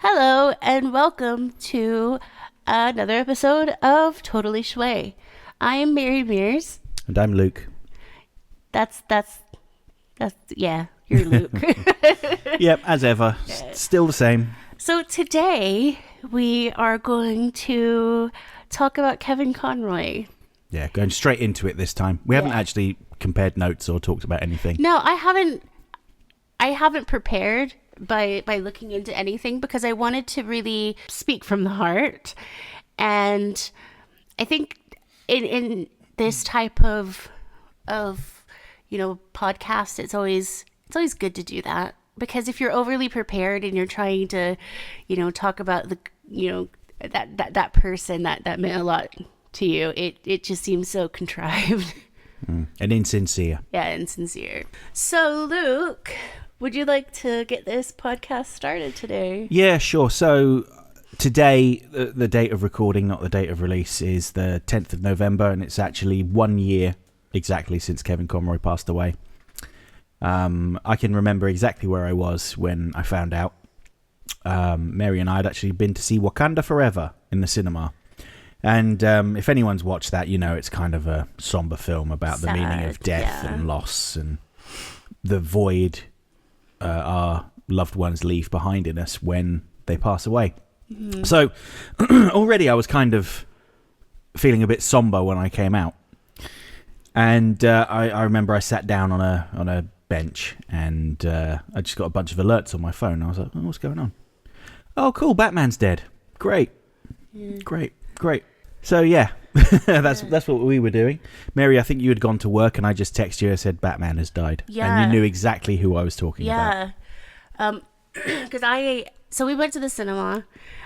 Hello and welcome to another episode of Totally Schway. I am Mary Mears. And I'm Luke. That's yeah, you're Luke. Yep, as ever. Still the same. So today we are going to talk about Kevin Conroy. Yeah, going straight into it this time. We haven't actually compared notes or talked about anything. No, I haven't prepared by looking into anything because I wanted to really speak from the heart. And I think in this type of podcast, it's always good to do that, because if you're overly prepared and you're trying to talk about that person that meant a lot to you, it just seems so contrived. And insincere. Yeah, insincere. So Luke, would you like to get this podcast started today? Yeah, sure. So today, the date of recording, not the date of release, is the 10th of November, and it's actually 1 year exactly since Kevin Conroy passed away. I can remember exactly where I was when I found out. Mary and I had actually been to see Wakanda Forever in the cinema. And if anyone's watched that, it's kind of a somber film about the meaning of death and loss and the void our loved ones leave behind in us when they pass away. Mm-hmm. So already I was kind of feeling a bit somber when I came out. And I remember I sat down on a bench and I just got a bunch of alerts on my phone. I was like, oh, what's going on? Oh, cool, Batman's dead. Great. Great. So yeah, that's what we were doing. Mary, I think you had gone to work and I just texted you and said Batman has died. Yeah. And you knew exactly who I was talking about. Yeah. So we went to the cinema,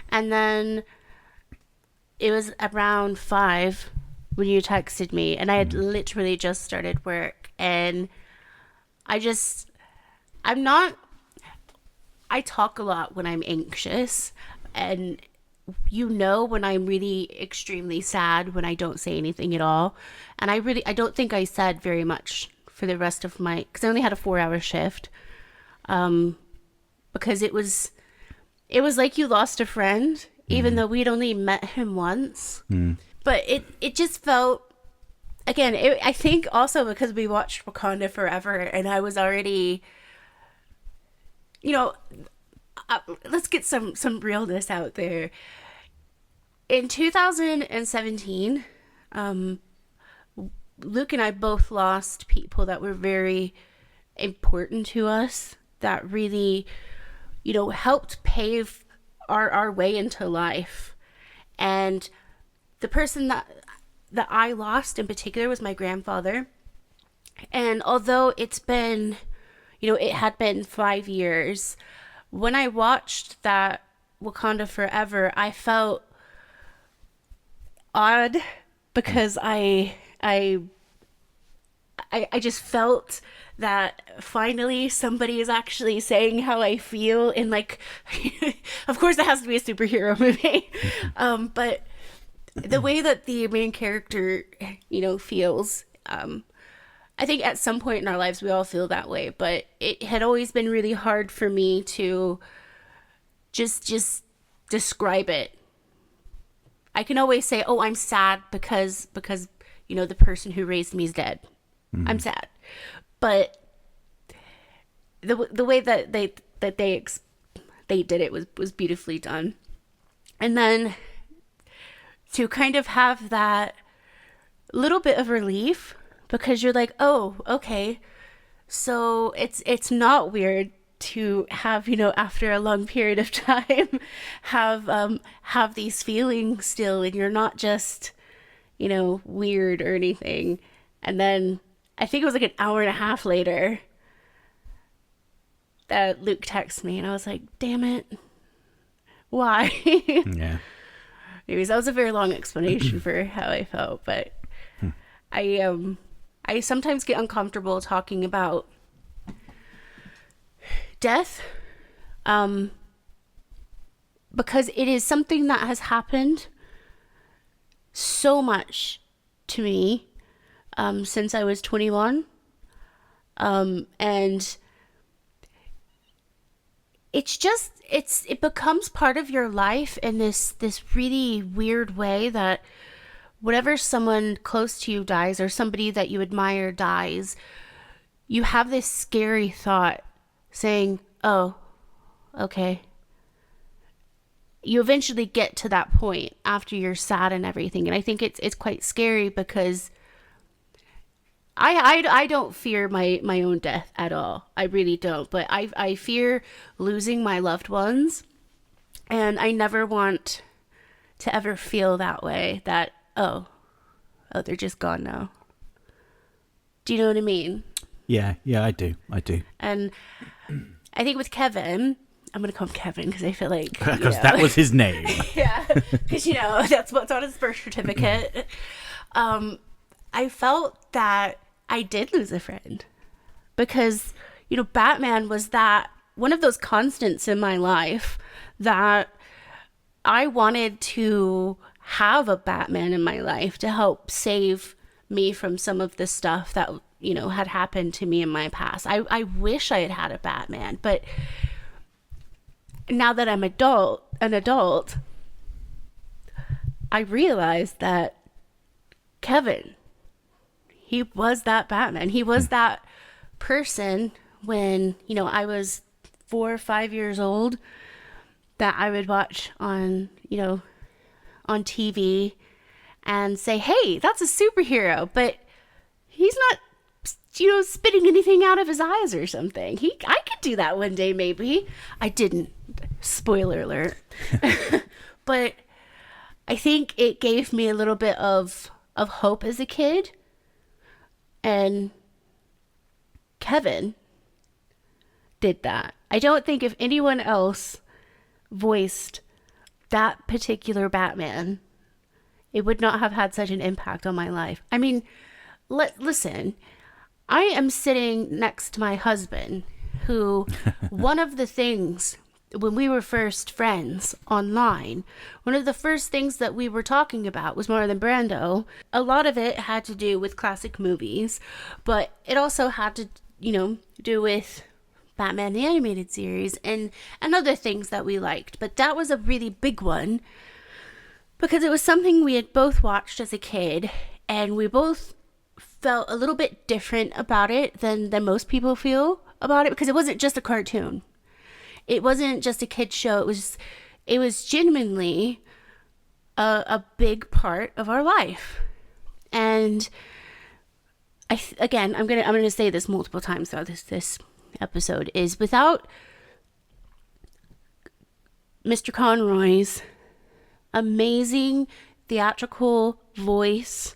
and then it was around 5 when you texted me, and I had literally just started work, and I talk a lot when I'm anxious, and when I'm really extremely sad when I don't say anything at all. And I don't think I said very much for the rest of because I only had a 4-hour shift. Because it was like you lost a friend, even though we'd only met him once. But it just felt, again, I think also because we watched Wakanda Forever, and I was already, let's get some realness out there. In 2017, Luke and I both lost people that were very important to us, that really, helped pave our way into life. And the person that I lost in particular was my grandfather. And although it's been, it had been 5 years, when I watched that Wakanda Forever, I felt odd because I just felt that finally somebody is actually saying how I feel in, like, of course it has to be a superhero movie, but the way that the main character, feels, I think at some point in our lives we all feel that way, but it had always been really hard for me to just describe it. I can always say, oh, I'm sad because the person who raised me is dead. Mm-hmm. I'm sad. But the way that they did it was beautifully done. And then to kind of have that little bit of relief, because you're like, oh, okay, so it's not weird to have, after a long period of time, have these feelings still, and you're not just, weird or anything. And then I think it was like an hour and a half later that Luke texted me, and I was like, damn it, why? Yeah. Anyways, that was a very long explanation for how I felt, but I sometimes get uncomfortable talking about death, because it is something that has happened so much to me since I was 21, and it becomes part of your life in this really weird way that whenever someone close to you dies or somebody that you admire dies, you have this scary thought saying, oh, okay. You eventually get to that point after you're sad and everything. And I think it's quite scary because I don't fear my own death at all. I really don't. But I fear losing my loved ones. And I never want to ever feel that way, that, oh, they're just gone now. Do you know what I mean? Yeah, I do. And I think with Kevin, I'm going to call him Kevin because I feel like... Because that was his name. Yeah, because, that's what's on his birth certificate. I felt that I did lose a friend because, Batman was one of those constants in my life that I wanted to have a Batman in my life to help save me from some of the stuff that, had happened to me in my past. I wish I had a Batman, but... now that I'm an adult, I realized that Kevin, he was that Batman. He was that person when, I was 4 or 5 years old that I would watch on, on TV and say, hey, that's a superhero, but he's not, spitting anything out of his eyes or something. I could do that one day, maybe. I didn't. Spoiler alert. But I think it gave me a little bit of hope as a kid. And Kevin did that. I don't think if anyone else voiced that particular Batman, it would not have had such an impact on my life. I mean, listen, I am sitting next to my husband, who one of the things when we were first friends online, one of the first things that we were talking about was More Than Brando. A lot of it had to do with classic movies, but it also had to, do with Batman the Animated Series and other things that we liked. But that was a really big one because it was something we had both watched as a kid, and we both felt a little bit different about it than most people feel about it, because it wasn't just a cartoon. It wasn't just a kid's show. It was genuinely a big part of our life. And I'm gonna say this multiple times throughout this episode, is without Mr. Conroy's amazing theatrical voice,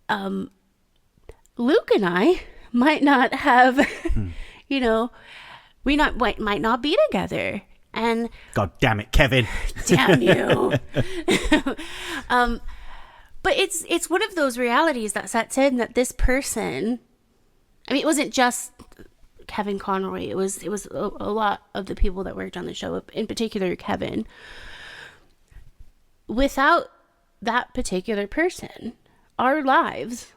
Luke and I might not have, we might not be together. And God damn it, Kevin! Damn you! But it's one of those realities that sets in that this person. I mean, it wasn't just Kevin Conroy. It was a lot of the people that worked on the show, in particular Kevin. Without that particular person, our lives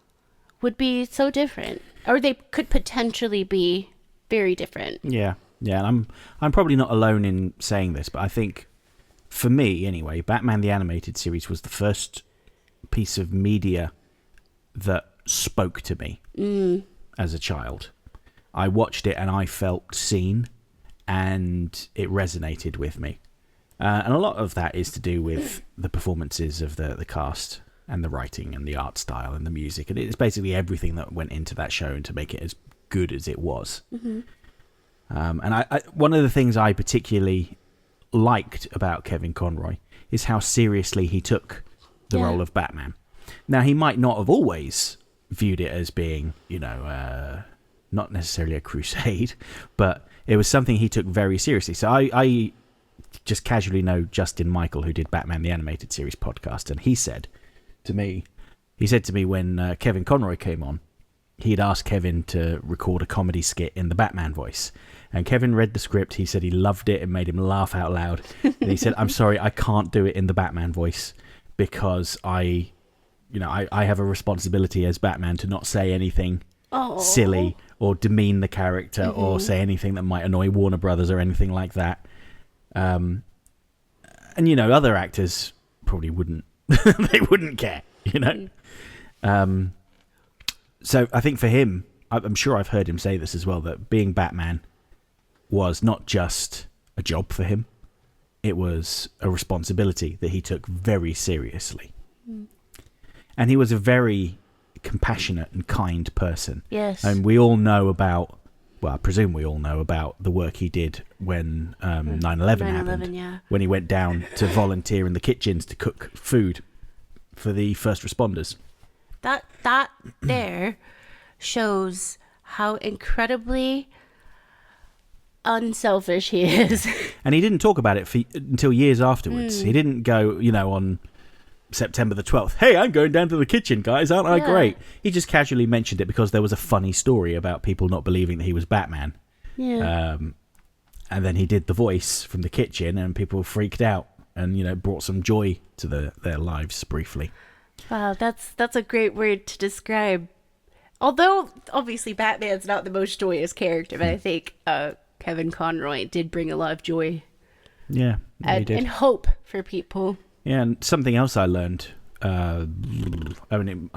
would be so different, or they could potentially be very different. Yeah. And I'm probably not alone in saying this, but I think, for me anyway, Batman the Animated Series was the first piece of media that spoke to me as a child. I watched it and I felt seen, and it resonated with me. And a lot of that is to do with the performances of the cast and the writing and the art style and the music. And it's basically everything that went into that show and to make it as good as it was. Mm-hmm. And I one of the things I particularly liked about Kevin Conroy is how seriously he took the role of Batman. Now, he might not have always viewed it as being, not necessarily a crusade, but it was something he took very seriously. So I just casually know Justin Michael, who did Batman the Animated Series podcast, and he said to me when Kevin Conroy came on, he'd asked Kevin to record a comedy skit in the Batman voice. And Kevin read the script. He said he loved it and made him laugh out loud. And he said, I'm sorry, I can't do it in the Batman voice because I have a responsibility as Batman to not say anything silly or demean the character or say anything that might annoy Warner Brothers or anything like that. And other actors probably wouldn't. They wouldn't care, So I think for him, I'm sure I've heard him say this as well, that being Batman was not just a job for him. It was a responsibility that he took very seriously. And he was a very compassionate and kind person. Yes. And we all know about, I presume we all know about the work he did when 9/11 happened. Yeah. When he went down to volunteer in the kitchens to cook food for the first responders. That there shows how incredibly unselfish he is. And he didn't talk about it until years afterwards. He didn't go, on September the 12th, hey, I'm going down to the kitchen, guys, aren't I great? He just casually mentioned it because there was a funny story about people not believing that he was Batman. Yeah. And then he did the voice from the kitchen and people freaked out and, brought some joy to their lives briefly. Wow, that's a great word to describe. Although, obviously, Batman's not the most joyous character, but I think Kevin Conroy did bring a lot of joy and hope for people. Yeah, and something else I learned, I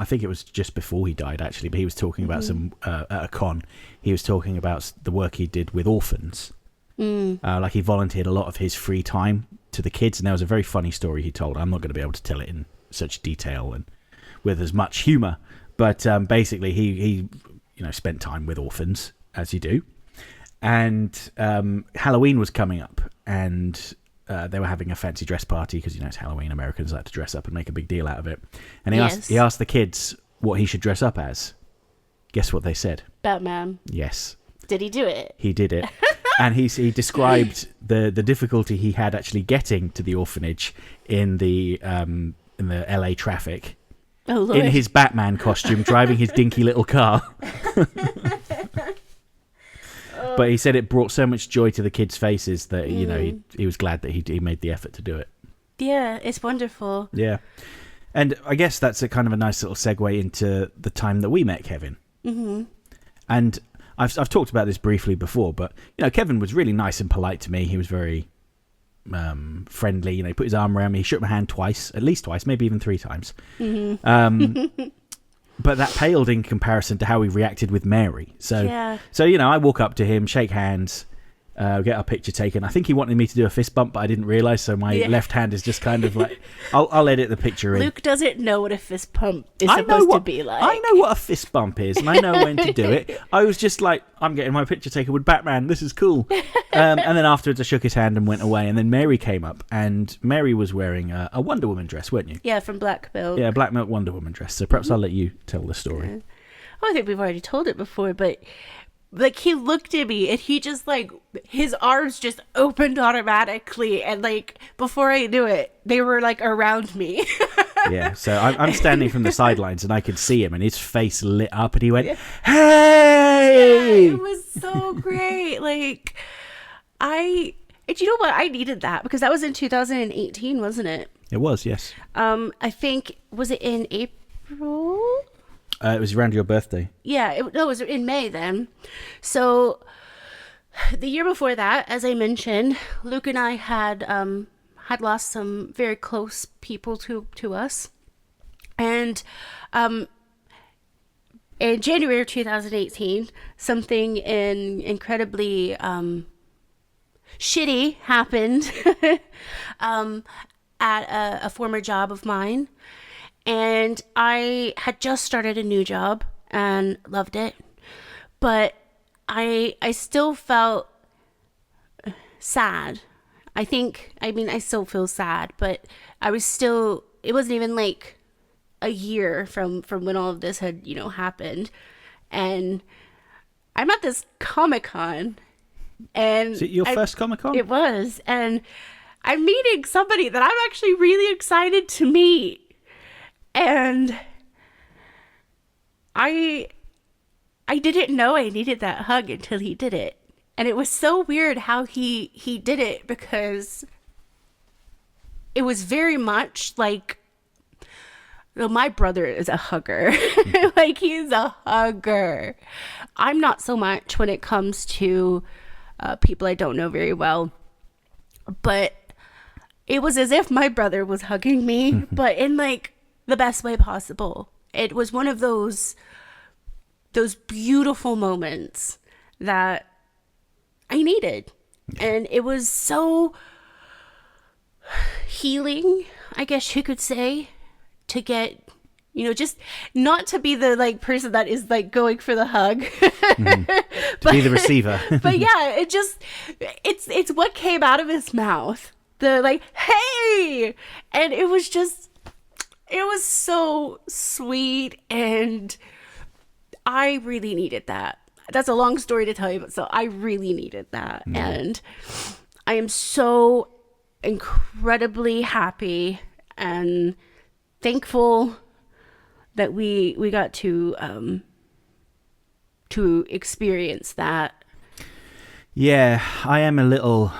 think it was just before he died, actually, but he was talking about at a con, he was talking about the work he did with orphans. Like he volunteered a lot of his free time to the kids, and there was a very funny story he told. I'm not going to be able to tell it in such detail and with as much humour, but basically he spent time with orphans, as you do, and Halloween was coming up, and they were having a fancy dress party because it's Halloween. Americans like to dress up and make a big deal out of it. And he asked the kids what he should dress up as. Guess what they said? Batman. Yes. Did he do it? He did it. And he described the difficulty he had actually getting to the orphanage in the LA traffic. Oh, Lord. In his Batman costume, driving his dinky little car. But he said it brought so much joy to the kids' faces that he was glad that he made the effort to do it. Yeah, it's wonderful. Yeah, and I guess that's a kind of a nice little segue into the time that we met Kevin. And I've talked about this briefly before, but Kevin was really nice and polite to me. He was very friendly. He put his arm around me. He shook my hand at least twice, maybe even 3 times. But that paled in comparison to how he reacted with Mary. So I walk up to him, shake hands, get our picture taken. I think he wanted me to do a fist bump, but I didn't realise, so my left hand is just kind of like... I'll edit the picture in. Luke doesn't know what a fist pump is supposed to be like. I know what a fist bump is, and I know when to do it. I was just like, I'm getting my picture taken with Batman, this is cool. And then afterwards I shook his hand and went away, and then Mary came up, and Mary was wearing a Wonder Woman dress, weren't you? Yeah, from Black Milk. Yeah, Black Milk Wonder Woman dress. So perhaps I'll let you tell the story. Yeah. I think we've already told it before, but he looked at me and he just his arms just opened automatically, and before I knew it, they were around me. Yeah, so I'm standing from the sidelines and I could see him, and his face lit up, and he went, "Hey!" Yeah, it was so great. And you know what? I needed that because that was in 2018, wasn't it? It was, yes. I think, was it in April? It was around your birthday. Yeah, it was in May then. So the year before that, as I mentioned, Luke and I had lost some very close people to us. And in January of 2018, something incredibly shitty happened at a former job of mine. And I had just started a new job and loved it. But I still felt sad. I still feel sad, but it wasn't even a year from when all of this had, happened. And I'm at this Comic-Con. And is it your first Comic-Con? It was. And I'm meeting somebody that I'm actually really excited to meet. And I didn't know I needed that hug until he did it. And it was so weird how he did it, because it was very much So my brother is a hugger. Like, he's a hugger. I'm not so much when it comes to people I don't know very well. But it was as if my brother was hugging me, but in like the best way possible. It was one of those beautiful moments that I needed. And it was so healing, I guess you could say, to get, just not to be the like person that is like going for the hug, To be the receiver. But yeah, it's what came out of his mouth. The like, hey, and it was so sweet, and I really needed that. That's a long story to tell you, but so I really needed that. And I am so incredibly happy and thankful that we got to experience that. Yeah, I am a little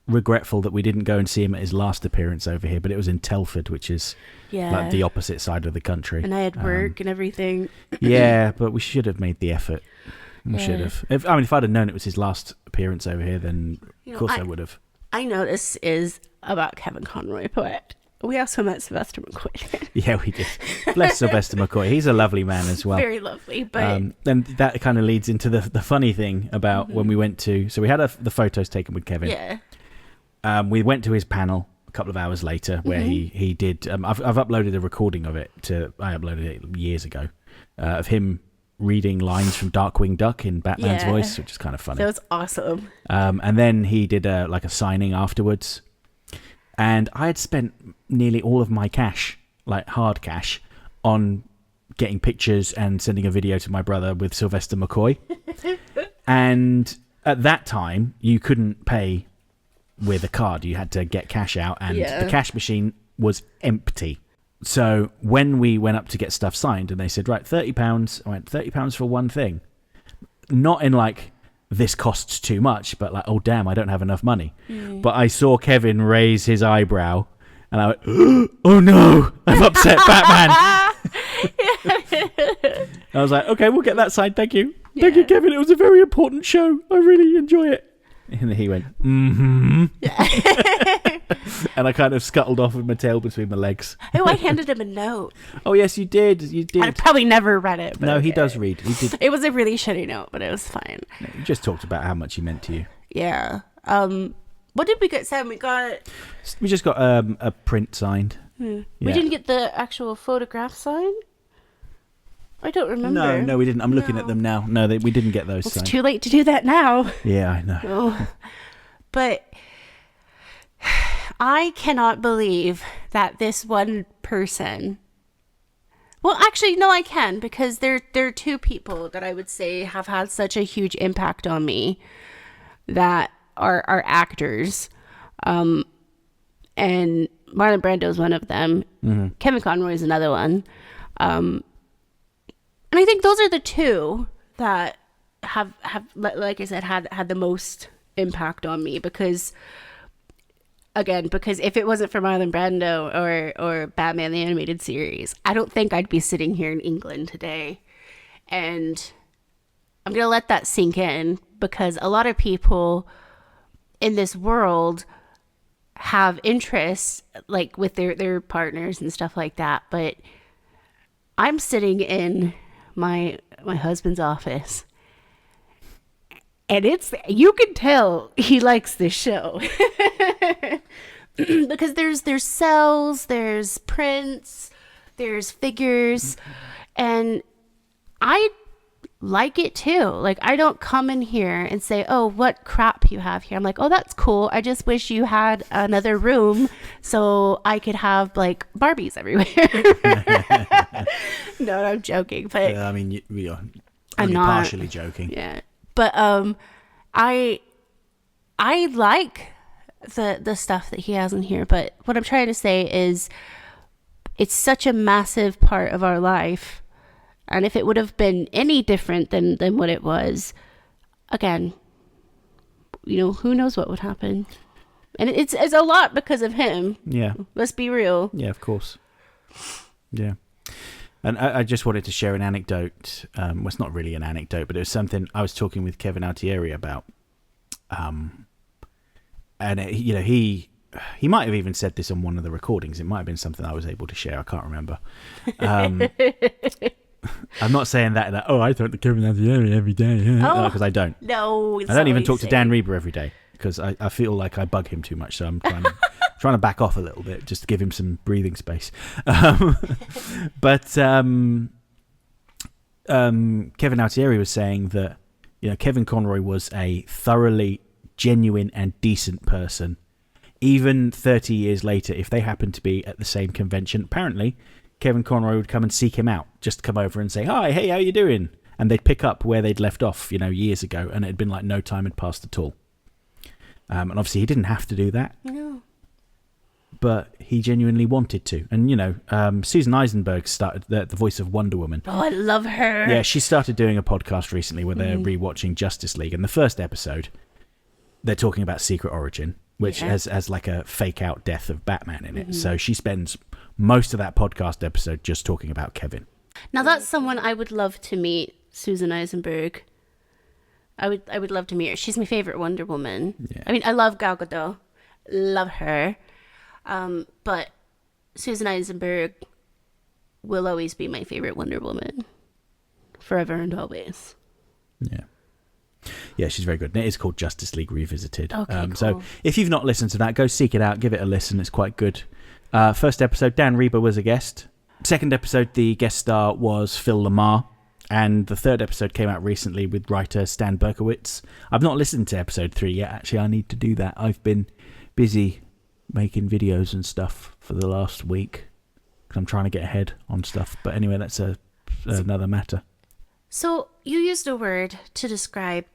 regretful that we didn't go and see him at his last appearance over here, but it was in Telford, which is like the opposite side of the country. And I had work and everything. Yeah, but we should have made the effort. We should have. If I'd have known it was his last appearance over here, then of course I would have. I know this is about Kevin Conroy, but we also met Sylvester McCoy. Yeah, we did. Bless Sylvester McCoy. He's a lovely man as well. Very lovely. But then that kind of leads into the funny thing about when we went to... So we had the photos taken with Kevin. Yeah. We went to his panel a couple of hours later where he did... I've uploaded a recording of it. I uploaded it years ago of him reading lines from Darkwing Duck in Batman's voice, which is kind of funny. That was awesome. And then he did a signing afterwards. And I had spent nearly all of my cash, like hard cash, on getting pictures and sending a video to my brother with Sylvester McCoy. And at that time, you couldn't pay with a card. You had to get cash out, and the cash machine was empty. So when we went up to get stuff signed, and they said, right, £30, I went, £30 for one thing. Not in like, this costs too much, but like, oh damn, I don't have enough money. But I saw Kevin raise his eyebrow, and I went, oh no, I've upset Batman. I was like, okay, we'll get that signed, thank you. Thank you, Kevin, it was a very important show. I really enjoy it. And he went, and I kind of scuttled off with my tail between my legs. Oh, I handed him a note. Oh, yes, you did. I probably never read it. But no, he does read. He did. It was a really shitty note, but it was fine. No, you just talked about how much he meant to you. Yeah. What did we get signed? We just got a print signed. We didn't get the actual photograph signed? I don't remember. No, we didn't. I'm looking at them now. No, we didn't get those signed. It's too late to do that now. Yeah, I know. Oh. But I cannot believe that this one person... Well, actually, no, I can, because there are two people that I would say have had such a huge impact on me that are actors. And Marlon Brando is one of them. Kevin Conroy is another one. And I think those are the two that have like I said, had the most impact on me, because if it wasn't for Marlon Brando or Batman the Animated Series, I don't think I'd be sitting here in England today. And I'm going to let that sink in, because a lot of people in this world have interests like with their partners and stuff like that, but I'm sitting in my husband's office, and you can tell he likes this show. Because there's cells, there's prints, there's figures, and I like it too. Like, I don't come in here and say, oh, what crap you have here. I'm like, oh, that's cool. I just wish you had another room so I could have like Barbies everywhere. No, I'm joking, but I mean, I'm not partially joking. Yeah, but I like the stuff that he has in here. But what I'm trying to say is, it's such a massive part of our life. And if it would have been any different than what it was, again, who knows what would happen. And it's a lot because of him. Yeah. Let's be real. Yeah, of course. Yeah. And I just wanted to share an anecdote. Well, it's not really an anecdote, but it was something I was talking with Kevin Altieri about. And he might have even said this on one of the recordings. It might have been something I was able to share. I can't remember. I'm not saying that. I talk to Kevin Altieri every day, because I don't. No, I don't even talk to Dan Reber every day because I feel like I bug him too much. So I'm trying to back off a little bit just to give him some breathing space. But Kevin Altieri was saying that Kevin Conroy was a thoroughly genuine and decent person. Even 30 years later, if they happened to be at the same convention, apparently Kevin Conroy would come and seek him out, just come over and say, "Hi, hey, how you doing?" And they'd pick up where they'd left off, years ago, and it had been like no time had passed at all. And obviously he didn't have to do that. No. But he genuinely wanted to. And, Susan Eisenberg started the voice of Wonder Woman. Oh, I love her. Yeah, she started doing a podcast recently where they're rewatching Justice League. And the first episode, they're talking about Secret Origin, which has like a fake out death of Batman in it. So she spends most of that podcast episode just talking about Kevin. Now that's someone I would love to meet, Susan Eisenberg. I would love to meet her. She's my favorite Wonder Woman. Yeah. I mean, I love Gal Gadot. Love her. But Susan Eisenberg will always be my favorite Wonder Woman. Forever and always. Yeah. Yeah, she's very good. And it is called Justice League Revisited. Okay, cool. So if you've not listened to that, go seek it out. Give it a listen. It's quite good. First episode, Dan Reber was a guest. Second episode, the guest star was Phil Lamar. And the third episode came out recently with writer Stan Berkowitz. I've not listened to episode 3 yet. Actually, I need to do that. I've been busy making videos and stuff for the last week because I'm trying to get ahead on stuff. But anyway, that's another matter. So you used a word to describe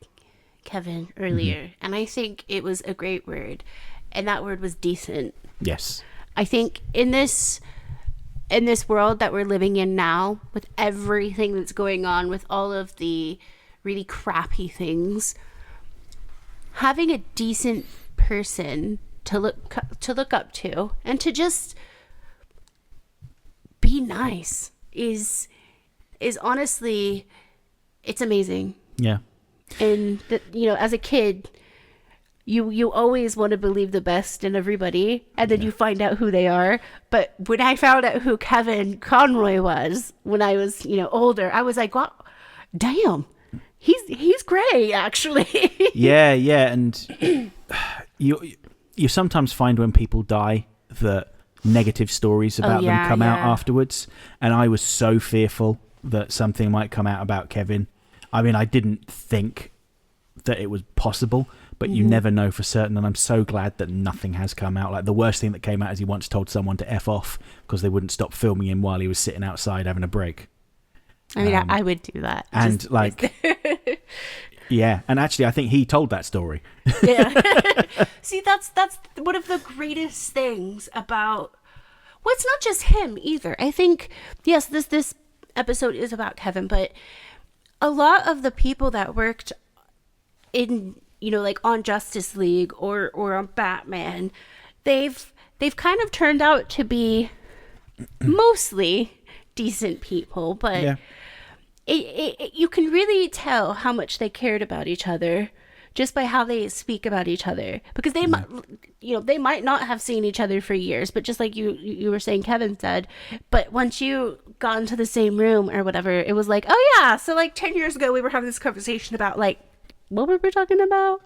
Kevin earlier, and I think it was a great word, and that word was decent. Yes. I think in this world that we're living in now, with everything that's going on, with all of the really crappy things, having a decent person to look up to and to just be nice is honestly, it's amazing. Yeah. And that, as a kid, you always want to believe the best in everybody, and then you find out who they are. But when I found out who Kevin Conroy was when I was older, I was like, wow, damn, he's great, actually. yeah And you sometimes find when people die that negative stories about them come out afterwards, and I was so fearful that something might come out about Kevin. I mean, I didn't think that it was possible, but you never know for certain, and I'm so glad that nothing has come out. Like, the worst thing that came out is he once told someone to F off because they wouldn't stop filming him while he was sitting outside having a break. I mean, I would do that. And yeah, and actually I think he told that story. Yeah. See, that's one of the greatest things about, well, it's not just him either. I think, yes, this episode is about Kevin, but a lot of the people that worked in, like on Justice League or on Batman, they've kind of turned out to be mostly decent people, but you can really tell how much they cared about each other just by how they speak about each other, because they might, they might not have seen each other for years, but just like you were saying, Kevin said, but once you got into the same room or whatever, it was like, oh yeah, so like 10 years ago we were having this conversation about like, what were we talking about?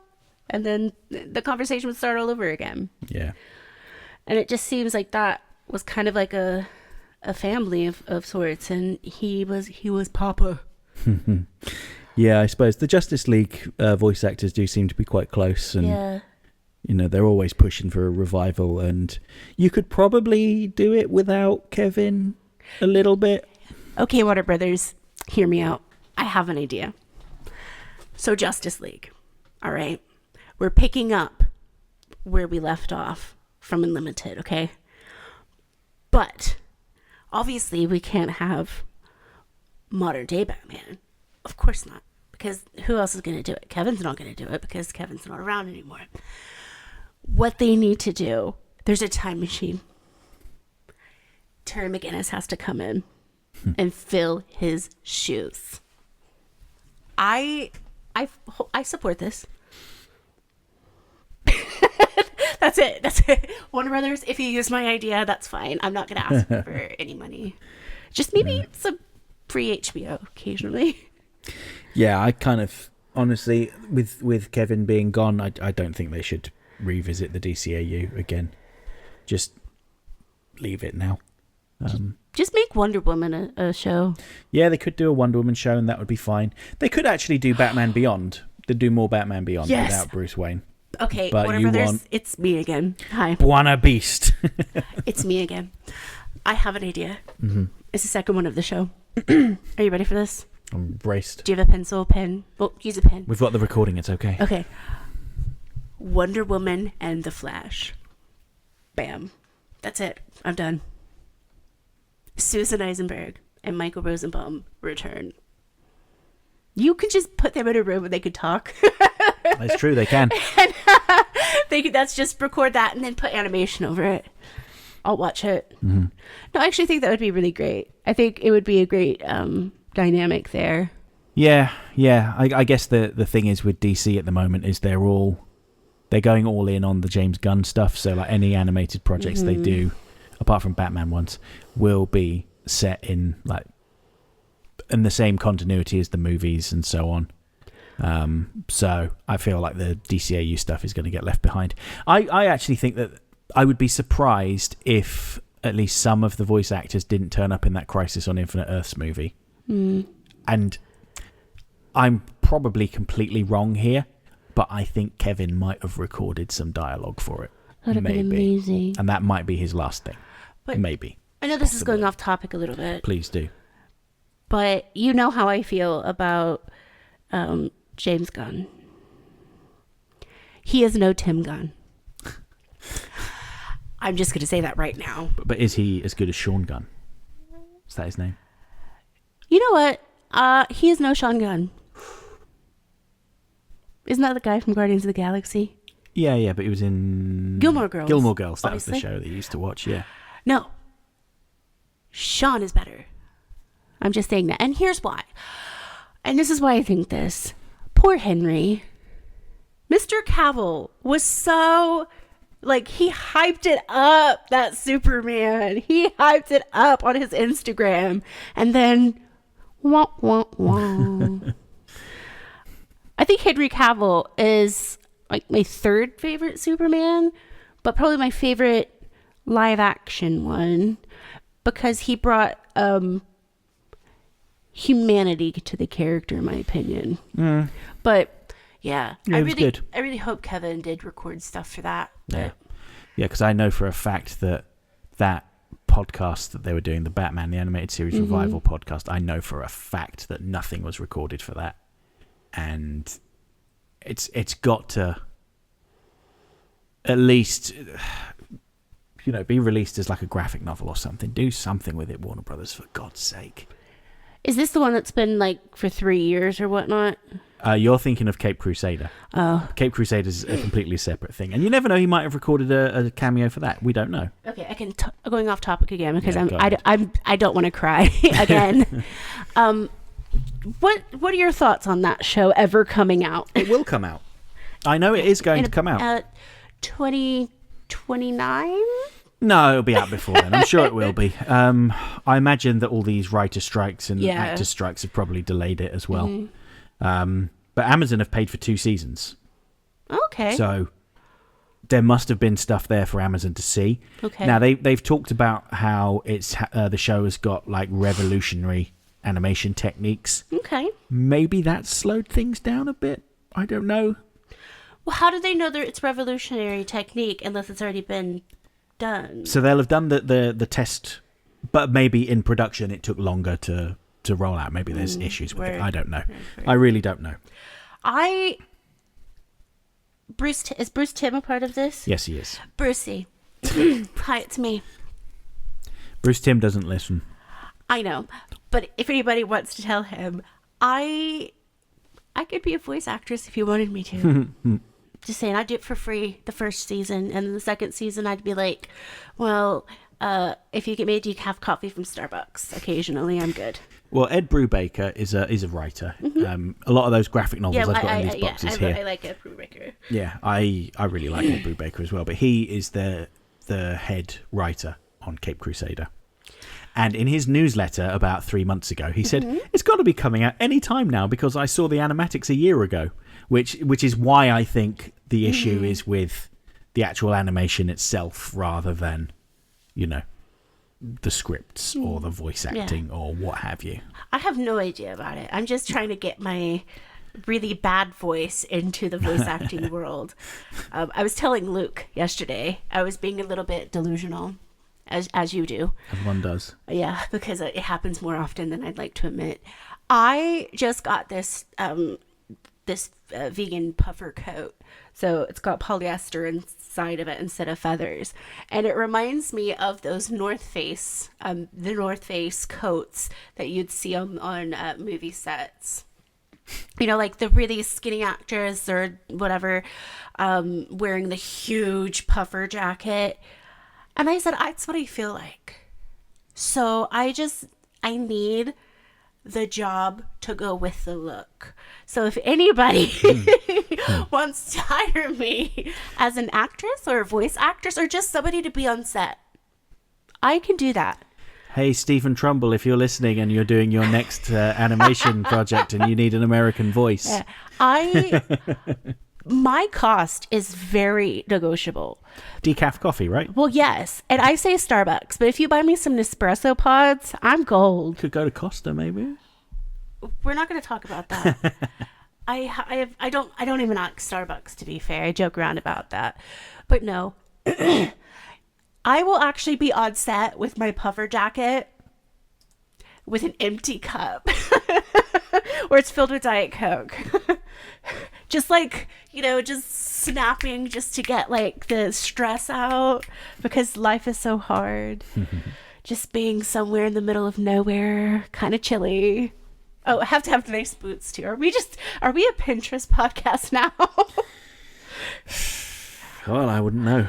And then the conversation would start all over again. Yeah. And it just seems like that was kind of like a family of sorts, and he was Papa. Yeah, I suppose the Justice League voice actors do seem to be quite close, and they're always pushing for a revival, and you could probably do it without Kevin a little bit. Okay, Warner Brothers, hear me out. I have an idea. So Justice League, all right? We're picking up where we left off from Unlimited, okay? But obviously we can't have modern day Batman. Of course not. Because who else is going to do it? Kevin's not going to do it because Kevin's not around anymore. What they need to do, there's a time machine. Terry McGinnis has to come in and fill his shoes. I support this. That's it. Warner Brothers, if you use my idea, that's fine. I'm not going to ask for any money. Just maybe some free HBO occasionally. Yeah, I kind of, honestly, with Kevin being gone, I don't think they should revisit the DCAU again. Just leave it now. Just make Wonder Woman a show. Yeah, they could do a Wonder Woman show, and that would be fine. They could actually do Batman Beyond. They'd do more Batman Beyond without Bruce Wayne. Okay, but Warner Brothers, it's me again. Hi. Buona Beast. It's me again. I have an idea. Mm-hmm. It's the second one of the show. Are you ready for this? I'm braced. Do you have a pencil, pen? Well, use a pen. We've got the recording, it's okay. Okay. Wonder Woman and the Flash. Bam. That's it. I'm done. Susan Eisenberg and Michael Rosenbaum return. You could just put them in a room and they could talk. That's true, they can. That's just record that and then put animation over it. I'll watch it. Mm-hmm. No, I actually think that would be really great. I think it would be a great dynamic there. Yeah. I guess the thing is with DC at the moment is they're going all in on the James Gunn stuff. So like any animated projects they do, apart from Batman ones, will be set in the same continuity as the movies and so on. So I feel like the DCAU stuff is going to get left behind. I actually think that I would be surprised if at least some of the voice actors didn't turn up in that Crisis on Infinite Earths movie. And I'm probably completely wrong here, but I think Kevin might have recorded some dialogue for it. That'd have been amazing. And that might be his last thing. But maybe. I know this is going off topic a little bit. Please do. But you know how I feel about James Gunn. He is no Tim Gunn. I'm just going to say that right now. But is he as good as Sean Gunn? Is that his name? You know what? He is no Sean Gunn. Isn't that the guy from Guardians of the Galaxy? Yeah, but he was in... Gilmore Girls. Gilmore Girls, that obviously. was the show that you used to watch, yeah. No. Sean is better. I'm just saying that. And here's why. And this is why I think this. Poor Henry. Mr. Cavill was so... he hyped it up, that Superman. He hyped it up on his Instagram. And then... Wah, wah, wah. I think Henry Cavill is my third favorite Superman, but probably my favorite live action one because he brought humanity to the character, in my opinion. But yeah, I really hope Kevin did record stuff for that. Yeah, because I know for a fact that podcast that they were doing, the Batman the Animated Series Revival podcast, I know for a fact that nothing was recorded for that. And it's got to at least be released as like a graphic novel or something. Do something with it, Warner Brothers, for God's sake. Is this the one that's been for 3 years or whatnot? You're thinking of Cape Crusader. Oh. Cape Crusader is a completely separate thing. And you never know, he might have recorded a cameo for that. We don't know. Okay, I can going off topic again because I don't want to cry again. What are your thoughts on that show ever coming out? It will come out. I know it is going to come out. 2029? No, it'll be out before then. I'm sure it will be. I imagine that all these writer strikes and actor strikes have probably delayed it as well. But Amazon have paid for 2 seasons. Okay. So there must have been stuff there for Amazon to see. Okay. Now they've talked about how it's the show has got revolutionary animation techniques. Okay. Maybe that slowed things down a bit. I don't know. Well, how do they know that it's revolutionary technique unless it's already been done? So they'll have done the test, but maybe in production it took longer to roll out. Maybe there's issues with it. I don't know. I really don't know. Is Bruce Timm a part of this? Yes, he is. Brucey. Hi, it's me. Bruce Timm doesn't listen. I know. But if anybody wants to tell him, I could be a voice actress if you wanted me to. Just saying, I'd do it for free the first season. And then the second season, I'd be like, well, if you get me a decaf coffee from Starbucks occasionally, I'm good. Well, Ed Brubaker is a writer. A lot of those graphic novels I've got in these boxes here. I like Ed Brubaker. Yeah, I really like Ed Brubaker as well. But he is the head writer on Cape Crusader. And in his newsletter about 3 months ago, he said, it's got to be coming out any time now because I saw the animatics a year ago, which is why I think the issue is with the actual animation itself rather than, the scripts or the voice acting or what have you. I have no idea about it. I'm just trying to get my really bad voice into the voice acting world. I was telling Luke yesterday, I was being a little bit delusional. As you do. Everyone does. Yeah, because it happens more often than I'd like to admit. I just got this vegan puffer coat. So it's got polyester inside of it instead of feathers. And it reminds me of those North Face, the North Face coats that you'd see on movie sets. Like the really skinny actors or whatever, wearing the huge puffer jacket. And I said, that's what I feel like. So I need the job to go with the look. So if anybody wants to hire me as an actress or a voice actress or just somebody to be on set, I can do that. Hey, Stephen Trumbull, if you're listening and you're doing your next animation project and you need an American voice. Yeah, my cost is very negotiable. Decaf coffee, right? Well, yes. And I say Starbucks, but if you buy me some Nespresso pods, I'm gold. Could go to Costa, maybe. We're not going to talk about that. I don't even like Starbucks, to be fair. I joke around about that. But no. I will actually be on set with my puffer jacket with an empty cup where it's filled with Diet Coke. Just just snapping just to get the stress out because life is so hard. Just being somewhere in the middle of nowhere, kind of chilly. Oh, I have to have nice boots too. Are we a Pinterest podcast now? Well, I wouldn't know.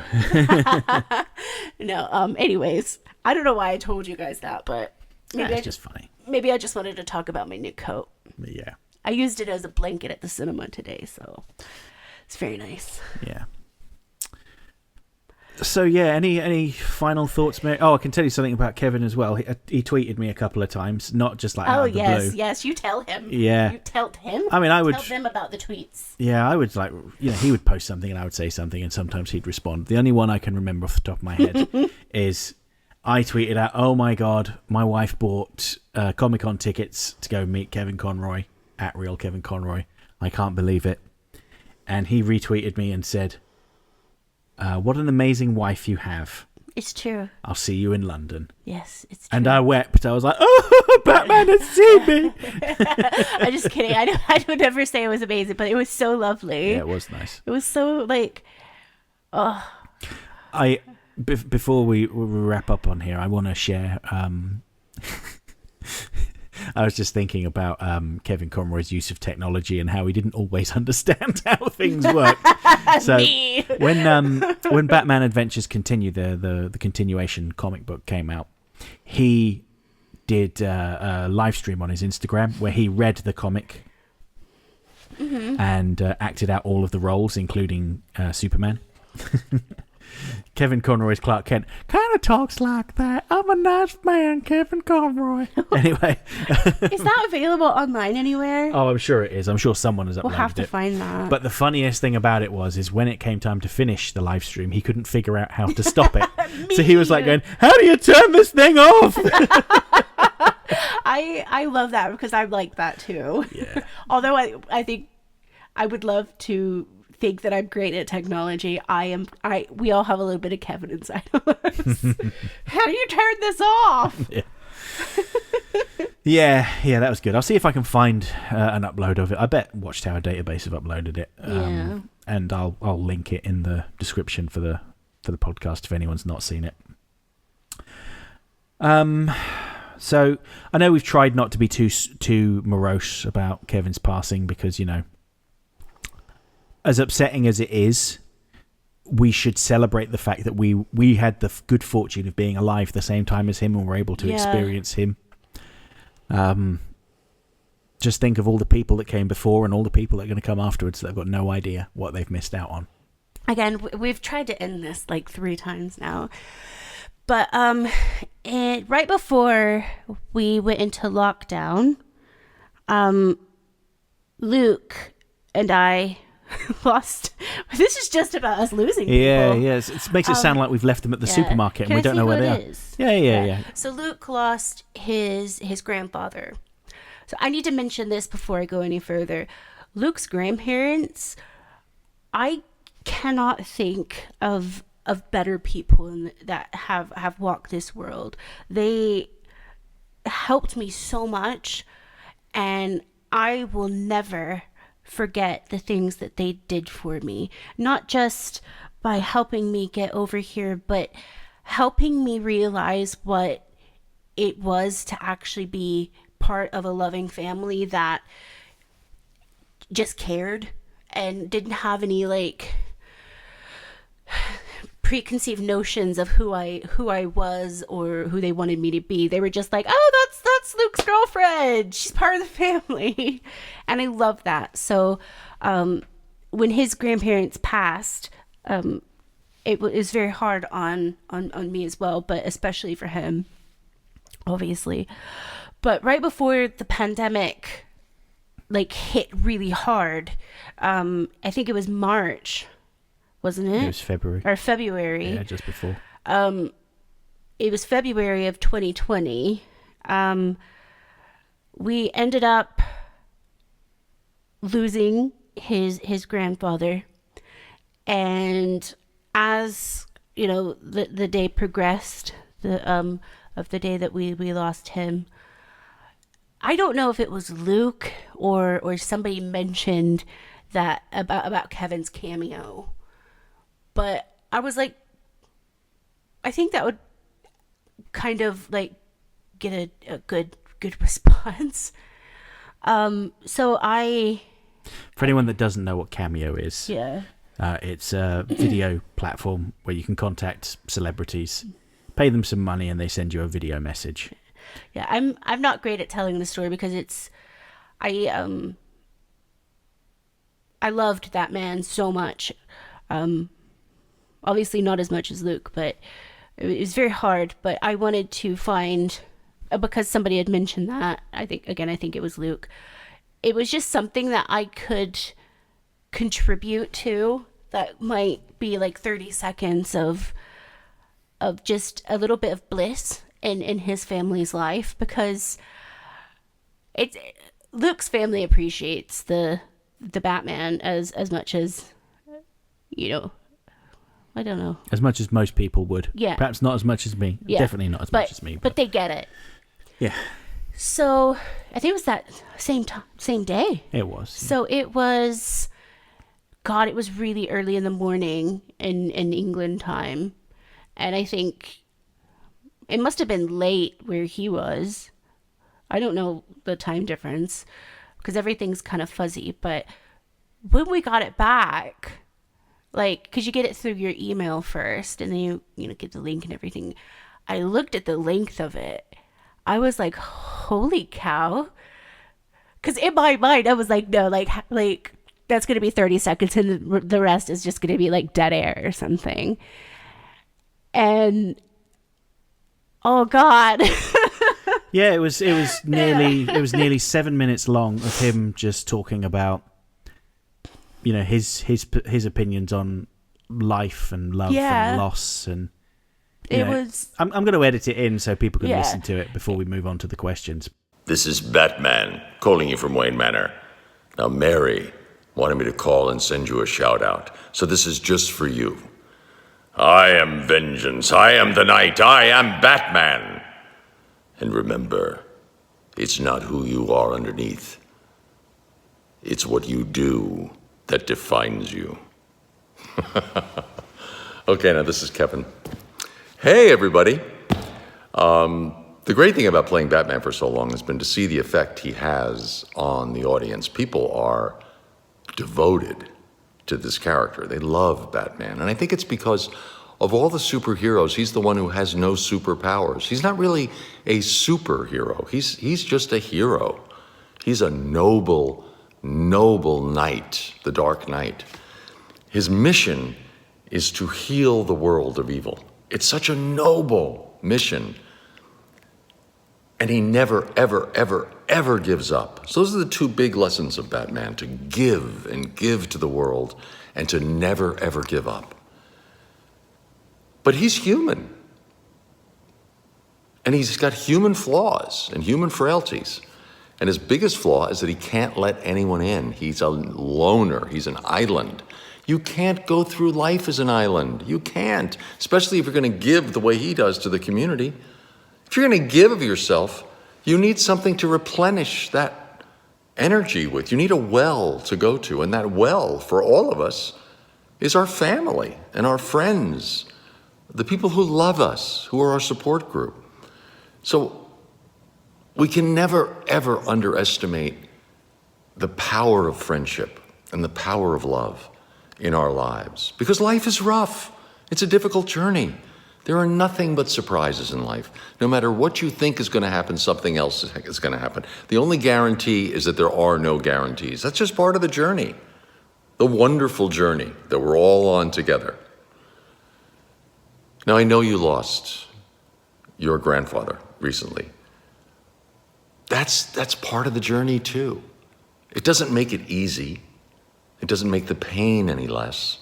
No, anyways, I don't know why I told you guys that, but maybe it's just funny. Maybe I just wanted to talk about my new coat. Yeah. I used it as a blanket at the cinema today, so it's very nice. Yeah. So yeah, any final thoughts, Mary? Oh, I can tell you something about Kevin as well. He tweeted me a couple of times, not just out of the blue. Yes, you tell him. Yeah, you tell him. I mean, I would tell them about the tweets. Yeah, I would he would post something and I would say something, and sometimes he'd respond. The only one I can remember off the top of my head is I tweeted out, "Oh my God, my wife bought Comic-Con tickets to go meet Kevin Conroy at Real Kevin Conroy. I can't believe it." And he retweeted me and said, "What an amazing wife you have. It's true. I'll see you in London." Yes, it's true. And I wept. I was like, "Oh, Batman has seen me." I'm just kidding. I would never say it was amazing, but it was so lovely. Yeah, it was nice. It was so Before we wrap up on here, I want to share. I was just thinking about Kevin Conroy's use of technology and how he didn't always understand how things work. So when Batman Adventures Continue, the continuation comic book came out, he did a live stream on his Instagram where he read the comic and acted out all of the roles, including Superman. Kevin Conroy's Clark Kent kind of talks like that. I'm a nice man, Kevin Conroy. Anyway. Is that available online anywhere? Oh, I'm sure it is. I'm sure someone has uploaded it. We'll have to find that. But the funniest thing about it is when it came time to finish the live stream, he couldn't figure out how to stop it. So he was like going, "How do you turn this thing off?" I love that because I like that too. Yeah. Although I think I would love to think that I'm great at technology. We all have a little bit of Kevin inside of us. How do you turn this off? Yeah, that was good. I'll see if I can find an upload of it. I bet Watchtower Database have uploaded it. And I'll link it in the description for the podcast if anyone's not seen it. So I know we've tried not to be too morose about Kevin's passing because, as upsetting as it is, we should celebrate the fact that we had the good fortune of being alive the same time as him and were able to experience him. Just think of all the people that came before and all the people that are going to come afterwards that have got no idea what they've missed out on. Again, we've tried to end this like 3 times now. But right before we went into lockdown, Luke and I lost. This is just about us losing people. Yeah. It makes it sound like we've left them at the supermarket and we don't know where they are. Yeah. So Luke lost his grandfather. So I need to mention this before I go any further. Luke's grandparents, I cannot think of better people that have walked this world. They helped me so much, and I will never forget the things that they did for me. Not just by helping me get over here, but helping me realize what it was to actually be part of a loving family that just cared and didn't have any like preconceived notions of who I was or who they wanted me to be. They were just like, oh, that's Luke's girlfriend. She's part of the family. And I love that. So when his grandparents passed, it was very hard on me as well, but especially for him, obviously. But right before the pandemic like hit really hard, I think it was March, wasn't it? It was February. Or February. Yeah, just before. It was February of 2020. We ended up losing his grandfather. And as, you know, the day progressed, of the day that we lost him, I don't know if it was Luke or somebody mentioned that about Kevin's cameo, but I was like, I think that would kind of like get a good response. So for anyone that doesn't know what Cameo is, yeah, it's a video platform where you can contact celebrities, pay them some money, and they send you a video message. Yeah, I'm not great at telling the story because I loved that man so much. Obviously not as much as Luke, but it was very hard. But I wanted to find, because somebody had mentioned that, I think it was Luke. It was just something that I could contribute to that might be like 30 seconds of just a little bit of bliss in his family's life, because Luke's family appreciates the Batman as much as, you know, I don't know, as much as most people would. Yeah, perhaps not as much as me. Yeah. Definitely not as much as me, but they get it. Yeah. So I think it was that same day. It was. So it was, God, it was really early in the morning in England time, and I think it must have been late where he was. I don't know the time difference because everything's kind of fuzzy. But when we got it back, like, because you get it through your email first and then you get the link and everything. I looked at the length of it. I was like, holy cow. Because in my mind, I was like, no, like that's going to be 30 seconds and the rest is just going to be like dead air or something. And oh God. Yeah, it was nearly 7 minutes long of him just talking about, you know, his opinions on life and love and loss, and it was. I'm going to edit it in so people can listen to it before we move on to the questions. This is Batman calling you from Wayne Manor. Now, Mary wanted me to call and send you a shout out, so this is just for you. I am vengeance. I am the night. I am Batman. And remember, it's not who you are underneath. It's what you do that defines you. Okay, now this is Kevin. Hey, everybody. The great thing about playing Batman for so long has been to see the effect he has on the audience. People are devoted to this character. They love Batman. And I think it's because of all the superheroes, he's the one who has no superpowers. He's not really a superhero. He's just a hero. He's a noble, noble knight, the Dark Knight. His mission is to heal the world of evil. It's such a noble mission. And he never, ever, ever, ever gives up. So those are the two big lessons of Batman, to give and give to the world and to never, ever give up. But he's human. And he's got human flaws and human frailties. And his biggest flaw is that he can't let anyone in. He's a loner. He's an island. You can't go through life as an island. You can't, especially if you're going to give the way he does to the community. If you're going to give of yourself, you need something to replenish that energy with. You need a well to go to. And that well, for all of us, is our family and our friends, the people who love us, who are our support group. So we can never, ever underestimate the power of friendship and the power of love in our lives. Because life is rough. It's a difficult journey. There are nothing but surprises in life. No matter what you think is going to happen, something else is going to happen. The only guarantee is that there are no guarantees. That's just part of the journey, the wonderful journey that we're all on together. Now, I know you lost your grandfather recently. That's part of the journey too. It doesn't make it easy. It doesn't make the pain any less.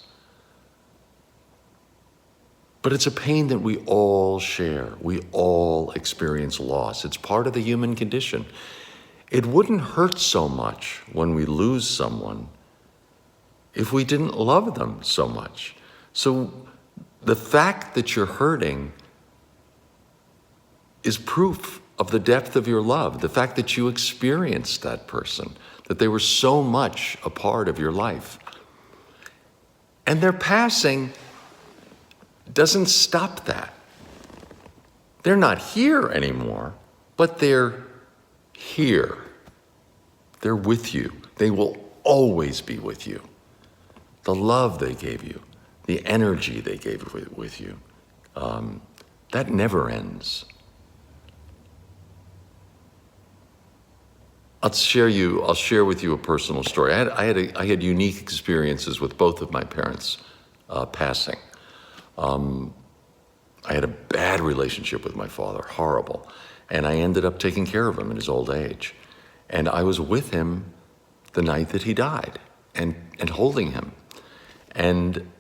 But it's a pain that we all share. We all experience loss. It's part of the human condition. It wouldn't hurt so much when we lose someone if we didn't love them so much. So the fact that you're hurting is proof of the depth of your love. The fact that you experienced that person, that they were so much a part of your life. And their passing doesn't stop that. They're not here anymore, but they're here. They're with you. They will always be with you. The love they gave you, the energy they gave with you, that never ends. I'll share with you a personal story. I had unique experiences with both of my parents passing. I had a bad relationship with my father, horrible. And I ended up taking care of him in his old age. And I was with him the night that he died and holding him. And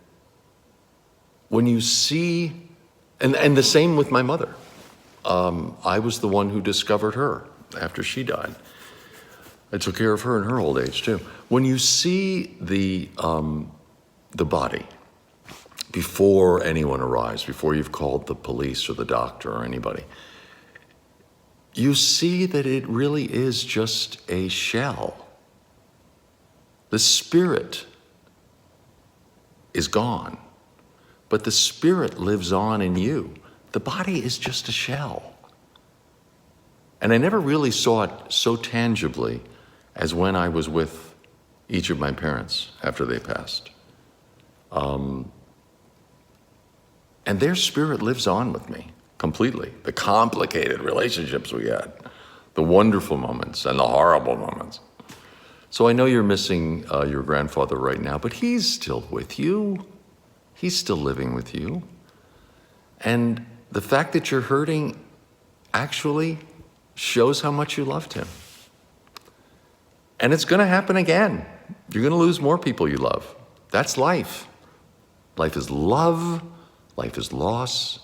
when you see, and the same with my mother. I was the one who discovered her after she died. I took care of her in her old age too. When you see the body, before anyone arrives, before you've called the police or the doctor or anybody, you see that it really is just a shell. The spirit is gone, but the spirit lives on in you. The body is just a shell. And I never really saw it so tangibly as when I was with each of my parents after they passed. And their spirit lives on with me completely. The complicated relationships we had, the wonderful moments and the horrible moments. So I know you're missing your grandfather right now, but he's still with you. He's still living with you. And the fact that you're hurting actually shows how much you loved him. And it's going to happen again. You're going to lose more people you love. That's life. Life is love. Life is loss.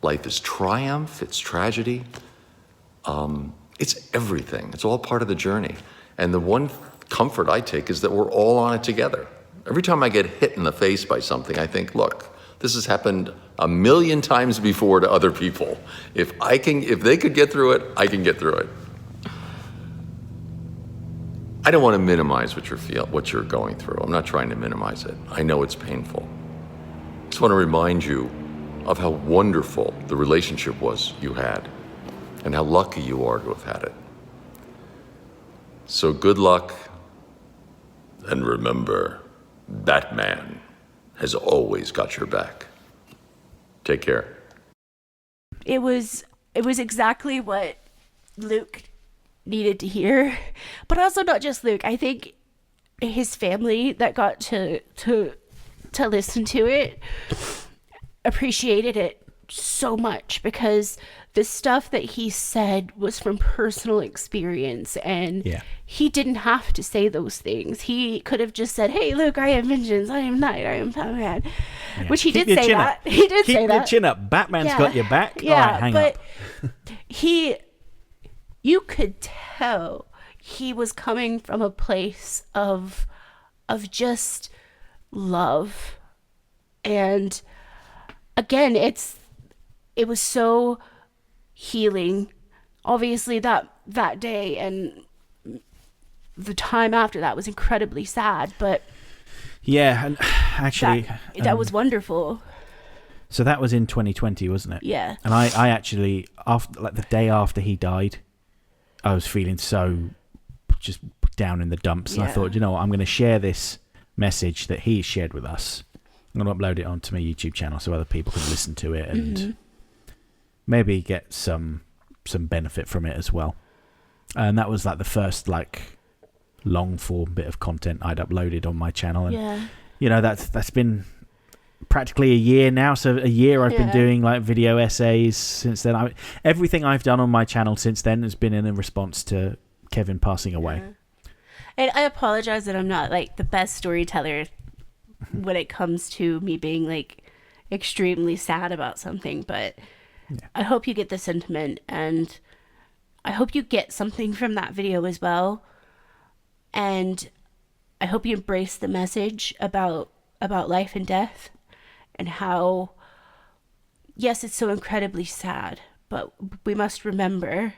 Life is triumph. It's tragedy. It's everything. It's all part of the journey. And the one comfort I take is that we're all on it together. Every time I get hit in the face by something, I think, look, this has happened 1,000,000 times before to other people. If they could get through it, I can get through it. I don't want to minimize what you're going through. I'm not trying to minimize it. I know it's painful. I just want to remind you of how wonderful the relationship was you had and how lucky you are to have had it. So good luck, and remember, Batman has always got your back. Take care. It was exactly what Luke needed to hear, but also not just Luke. I think his family that got to listen to it appreciated it so much, because the stuff that he said was from personal experience, and he didn't have to say those things. He could have just said, "Hey, look, I am vengeance. I am night. I am Batman," which he did say that. He did say that. Keep your chin up. Batman's got your back. Yeah, all right, hang but up. You could tell he was coming from a place of just love, and again, it was so healing. Obviously, that day and the time after that was incredibly sad, but yeah, and actually that was wonderful. So that was in 2020, wasn't it? Yeah. And I actually, after, like, the day after he died, I was feeling so just down in the dumps, and I thought, you know what, I'm going to share this message that he shared with us. I'm going to upload it onto my YouTube channel so other people can listen to it and maybe get some benefit from it as well. And that was like the first like long form bit of content I'd uploaded on my channel, and you know, that's been practically a year now. So a year I've been doing like video essays since then. Everything I've done on my channel since then has been in a response to Kevin passing away. And I apologize that I'm not like the best storyteller when it comes to me being like extremely sad about something, but I hope you get the sentiment, and I hope you get something from that video as well, and I hope you embrace the message about life and death, and how, yes, it's so incredibly sad, but we must remember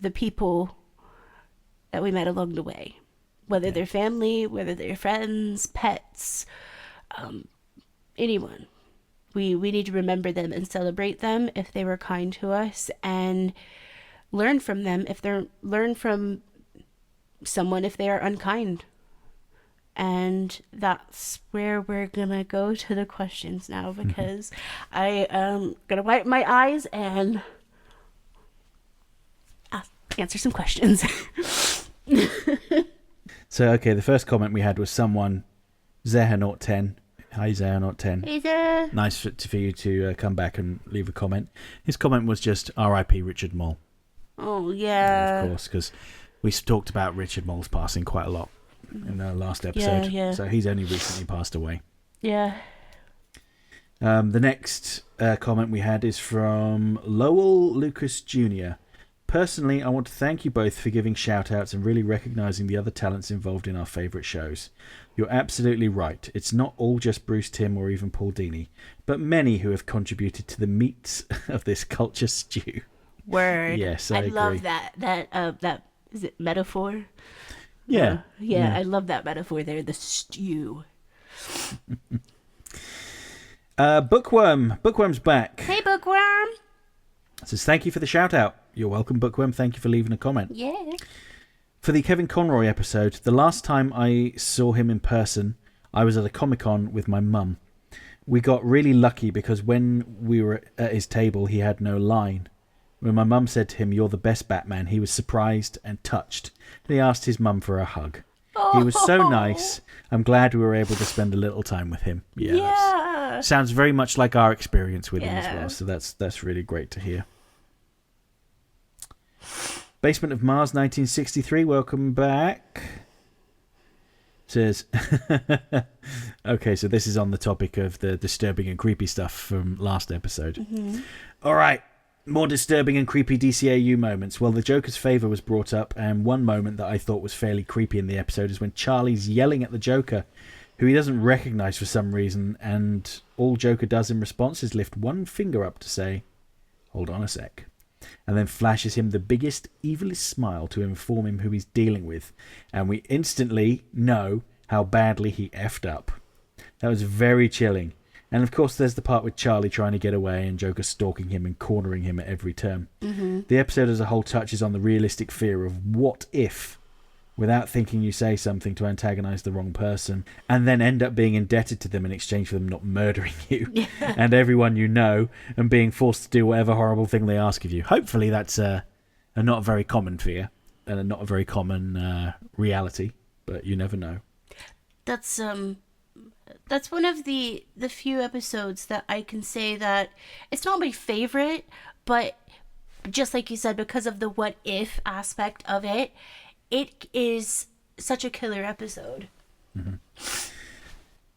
the people that we met along the way. Whether they're family, whether they're friends, pets, anyone. We need to remember them and celebrate them if they were kind to us, and learn from them learn from someone if they are unkind. And that's where we're gonna go to the questions now, because I am gonna wipe my eyes and answer some questions. So, okay, the first comment we had was someone, Zehanort10. Hi, Zehanort10. Hey there. Nice for you to come back and leave a comment. His comment was just R.I.P. Richard Mole. Oh, yeah. Of course, because we talked about Richard Mole's passing quite a lot in the last episode. Yeah. So he's only recently passed away. Yeah. The next comment we had is from Lowell Lucas Jr. Personally, I want to thank you both for giving shout-outs and really recognising the other talents involved in our favourite shows. You're absolutely right. It's not all just Bruce Timm or even Paul Dini, but many who have contributed to the meats of this culture stew. Word. Yes, I agree. love that is it metaphor? Yeah. I love that metaphor there, the stew. Bookworm's back. Hey, Bookworm. Says, thank you for the shout-out. You're welcome, Bookworm. Thank you for leaving a comment. Yeah. For the Kevin Conroy episode, the last time I saw him in person, I was at a Comic-Con with my mum. We got really lucky because when we were at his table, he had no line. When my mum said to him, "You're the best Batman," he was surprised and touched. And he asked his mum for a hug. He was so nice. I'm glad we were able to spend a little time with him. Yeah. Sounds very much like our experience with him as well. So that's really great to hear. Basement of Mars 1963, welcome back. Says, okay, so this is on the topic of the disturbing and creepy stuff from last episode. All right, more disturbing and creepy DCAU moments. Well, the Joker's favour was brought up, and one moment that I thought was fairly creepy in the episode is when Charlie's yelling at the Joker, who he doesn't recognise for some reason, and all Joker does in response is lift one finger up to say, "Hold on a sec," and then flashes him the biggest, evilest smile to inform him who he's dealing with, and we instantly know how badly he effed up. That was very chilling. And of course there's the part with Charlie trying to get away and Joker stalking him and cornering him at every turn. The episode as a whole touches on the realistic fear of what if without thinking you say something to antagonize the wrong person, and then end up being indebted to them in exchange for them not murdering you and everyone you know, and being forced to do whatever horrible thing they ask of you. Hopefully that's a not very common fear and a not a very common reality, but you never know. That's one of the few episodes that I can say that it's not my favorite, but just like you said, because of the what if aspect of it, it is such a killer episode. Mm-hmm.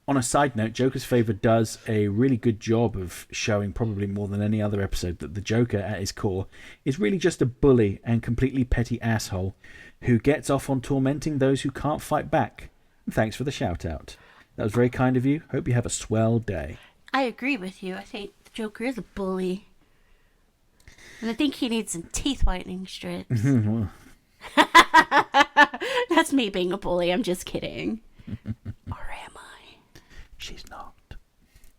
On a side note, Joker's Favour does a really good job of showing, probably more than any other episode, that the Joker at his core is really just a bully and completely petty asshole who gets off on tormenting those who can't fight back. And thanks for the shout out. That was very kind of you. Hope you have a swell day. I agree with you. I think the Joker is a bully. And I think he needs some teeth whitening strips. That's me being a bully. I'm just kidding. Or am I? She's not.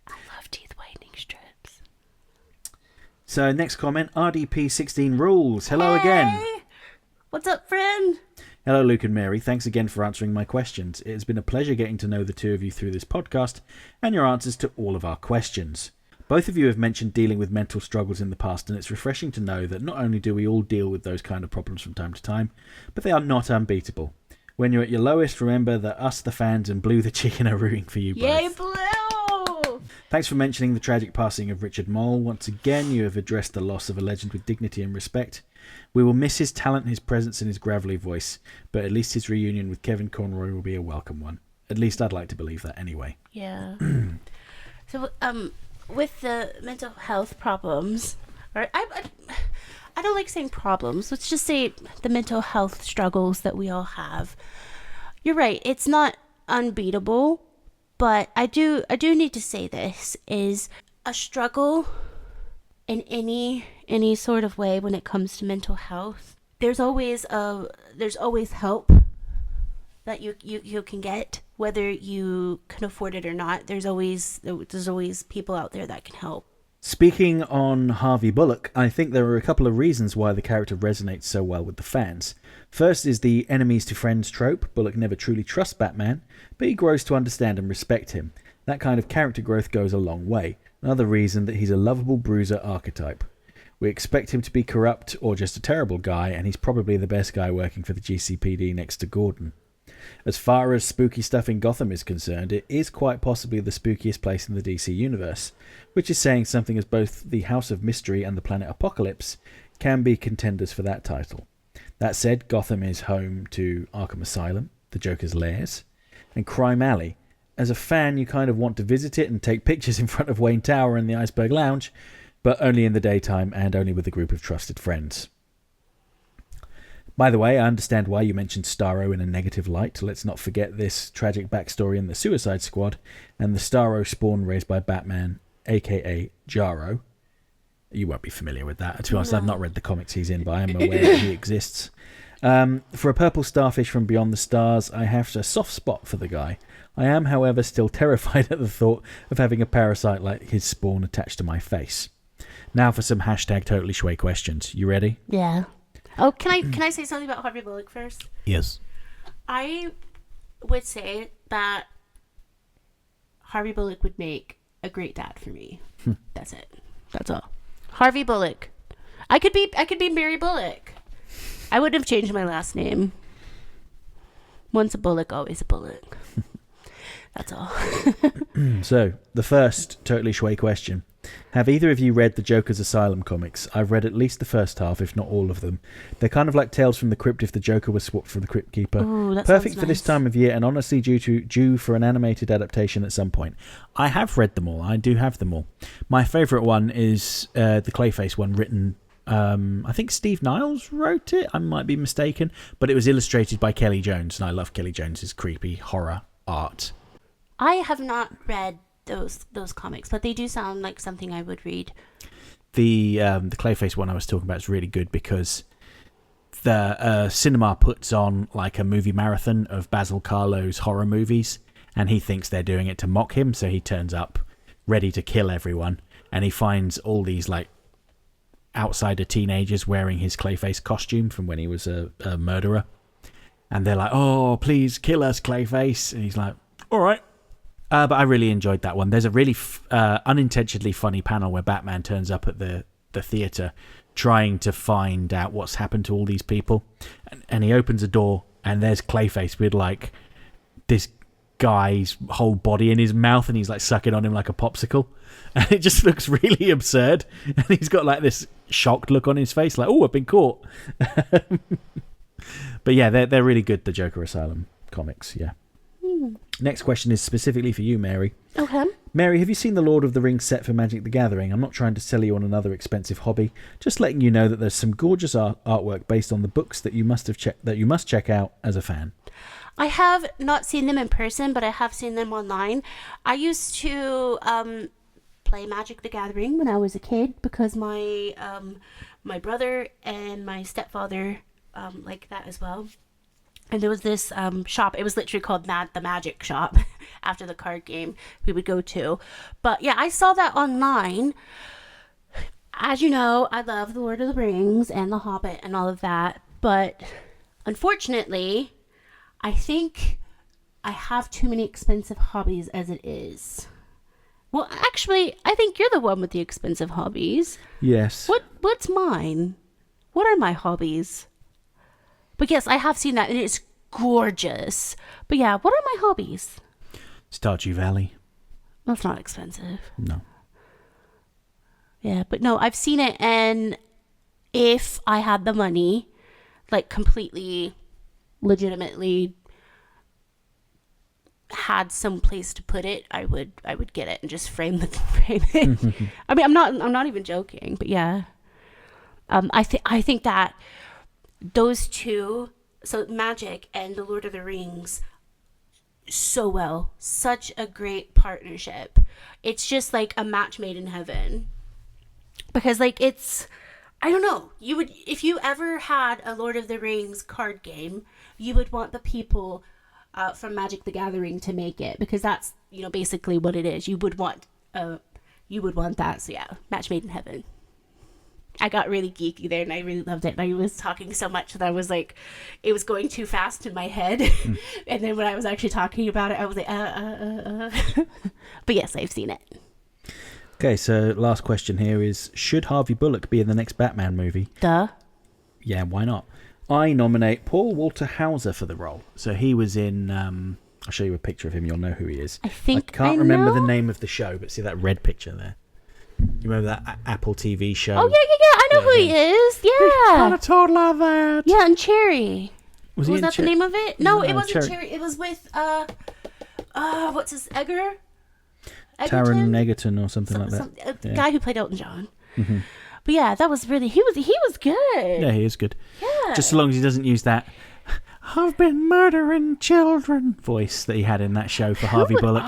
I love teeth whitening strips. So next comment, RDP16 rules. Hello again. What's up, friend? Hello, Luke and Mary. Thanks again for answering my questions. It has been a pleasure getting to know the two of you through this podcast and your answers to all of our questions. Both of you have mentioned dealing with mental struggles in the past, and it's refreshing to know that not only do we all deal with those kind of problems from time to time, but they are not unbeatable. When you're at your lowest, remember that us, the fans, and Blue the Chicken are rooting for you both. Yay, Blue! Thanks for mentioning the tragic passing of Richard Mole. Once again, you have addressed the loss of a legend with dignity and respect. We will miss his talent, his presence, and his gravelly voice, but at least his reunion with Kevin Conroy will be a welcome one. At least I'd like to believe that anyway. Yeah. So, with the mental health problems, or I don't like saying problems, let's just say the mental health struggles that we all have. You're right, it's not unbeatable, but I do need to say this is a struggle in any sort of way when it comes to mental health. There's always help that you can get, whether you can afford it or not. There's always people out there that can help. Speaking on Harvey Bullock, I think there are a couple of reasons why the character resonates so well with the fans. First is the enemies to friends trope. Bullock never truly trusts Batman, but he grows to understand and respect him. That kind of character growth goes a long way. Another reason that he's a lovable bruiser archetype. We expect him to be corrupt or just a terrible guy, and he's probably the best guy working for the GCPD next to Gordon. As far as spooky stuff in Gotham is concerned, it is quite possibly the spookiest place in the DC universe, which is saying something, as both the House of Mystery and the Planet Apocalypse can be contenders for that title. That said, Gotham is home to Arkham Asylum, the Joker's lairs, and Crime Alley. As a fan, you kind of want to visit it and take pictures in front of Wayne Tower and the Iceberg Lounge, but only in the daytime and only with a group of trusted friends. By the way, I understand why you mentioned Starro in a negative light. Let's not forget this tragic backstory in the Suicide Squad and the Starro spawn raised by Batman, aka Jarro. You won't be familiar with that. To be honest, I've not read the comics he's in, but I am aware that he exists. For a purple starfish from beyond the stars, I have a soft spot for the guy. I am, however, still terrified at the thought of having a parasite like his spawn attached to my face. Now for some hashtag Totally Schway questions. You ready? Yeah. Oh, can I say something about Harvey Bullock first? Yes. I would say that Harvey Bullock would make a great dad for me. That's it. That's all. Harvey Bullock. I could be Mary Bullock. I wouldn't have changed my last name. Once a Bullock, always a Bullock. That's all. So, the first Totally Schway question. Have either of you read the Joker's Asylum comics? I've read at least the first half, if not all of them. They're kind of like Tales from the Crypt if the Joker was swapped for the Crypt Keeper. Ooh, that Perfect sounds for this nice. time of year and honestly due for an animated adaptation at some point. I have read them all. I do have them all. My favourite one is the Clayface one, written... I think Steve Niles wrote it. I might be mistaken. But it was illustrated by Kelly Jones, and I love Kelly Jones's creepy horror art. I have not read those comics, but they do sound like something I would read. The Clayface one I was talking about is really good because the cinema puts on like a movie marathon of Basil Karlo's horror movies, and he thinks they're doing it to mock him, so he turns up ready to kill everyone, and he finds all these like outsider teenagers wearing his Clayface costume from when he was a murderer, And they're like, "Oh, please kill us, Clayface." And he's like, "All right." But I really enjoyed that one. There's a really unintentionally funny panel where Batman turns up at the theatre trying to find out what's happened to all these people. And he opens a door and there's Clayface with like this guy's whole body in his mouth and he's like sucking on him like a popsicle. And it just looks really absurd. And he's got like this shocked look on his face like, "Oh, I've been caught." But yeah, they're really good, the Joker Asylum comics, yeah. Next question is specifically for you, Mary. Okay. Mary, have you seen the Lord of the Rings set for Magic the Gathering? I'm not trying to sell you on another expensive hobby, just letting you know that there's some gorgeous artwork based on the books that you must check out as a fan. I have not seen them in person, but I have seen them online. I used to play Magic the Gathering when I was a kid because my brother and my stepfather liked that as well. And there was this shop. It was literally called the Magic Shop after the card game we would go to. But yeah, I saw that online. As you know, I love The Lord of the Rings and The Hobbit and all of that. But unfortunately, I think I have too many expensive hobbies as it is. Well, actually, I think you're the one with the expensive hobbies. Yes. What's mine? What are my hobbies? But yes, I have seen that, and it's gorgeous. But yeah, what are my hobbies? Stardew Valley. That's not expensive. No. Yeah, but no, I've seen it, and if I had the money, like completely, legitimately had some place to put it, I would get it and just frame it. I mean, I'm not even joking, but yeah. I think that those two, so Magic and The Lord of the Rings, so well. Such a great partnership. It's just like a match made in heaven. Because like it's, I don't know, you would, if you ever had a Lord of the Rings card game, you would want the people from Magic the Gathering to make it, because that's, you know, basically what it is. You would want that. So yeah, match made in heaven. I got really geeky there and I really loved it. And I was talking so much that I was like, it was going too fast in my head. And then when I was actually talking about it, I was like, But yes, I've seen it. Okay, so last question here is, should Harvey Bullock be in the next Batman movie? Duh. Yeah, why not? I nominate Paul Walter Hauser for the role. So he was in, I'll show you a picture of him, you'll know who he is. I can't remember the name of the show, but see that red picture there? You remember that Apple TV show? Oh, yeah. I know who he is. Yeah. Kind of told like that. Yeah, and Cherry. Was that the name of it? No, it wasn't Cherry. Cherry. It was with, what's his, Taron Egerton or something like that. The guy who played Elton John. Mm-hmm. But yeah, that was really, he was good. Yeah, he is good. Yeah. Just as long as he doesn't use that "I've been murdering children" voice that he had in that show for Harvey Bullock.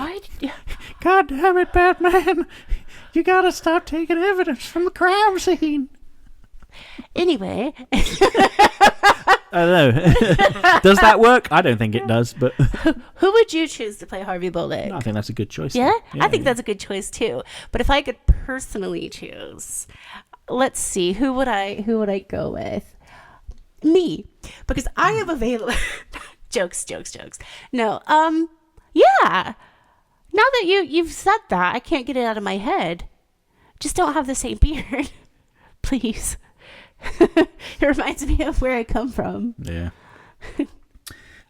God damn it, Batman. You gotta stop taking evidence from the crime scene. Anyway. I don't know. Does that work? I don't think it does, but who would you choose to play Harvey Bullock? No, I think that's a good choice. Yeah? I think that's a good choice too. But if I could personally choose, let's see, who would I go with? Me, because I am available. jokes. No, yeah. Now that you've said that, I can't get it out of my head. Just don't have the same beard, please. It reminds me of where I come from. Yeah.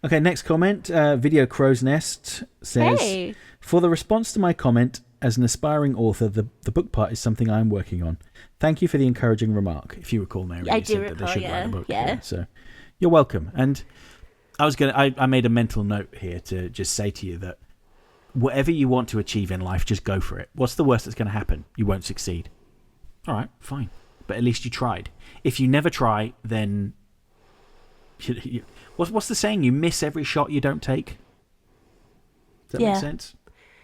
Okay, next comment. Video Crow's Nest says, hey. For the response to my comment, as an aspiring author, the book part is something I'm working on. Thank you for the encouraging remark. If you recall, Mary, I you do said recall, that they should yeah. write a book. Yeah. So you're welcome. And I made a mental note here to just say to you that whatever you want to achieve in life, just go for it. What's the worst that's going to happen? You won't succeed. All right, fine. But at least you tried. If you never try, then what's the saying? You miss every shot you don't take. Does that make sense?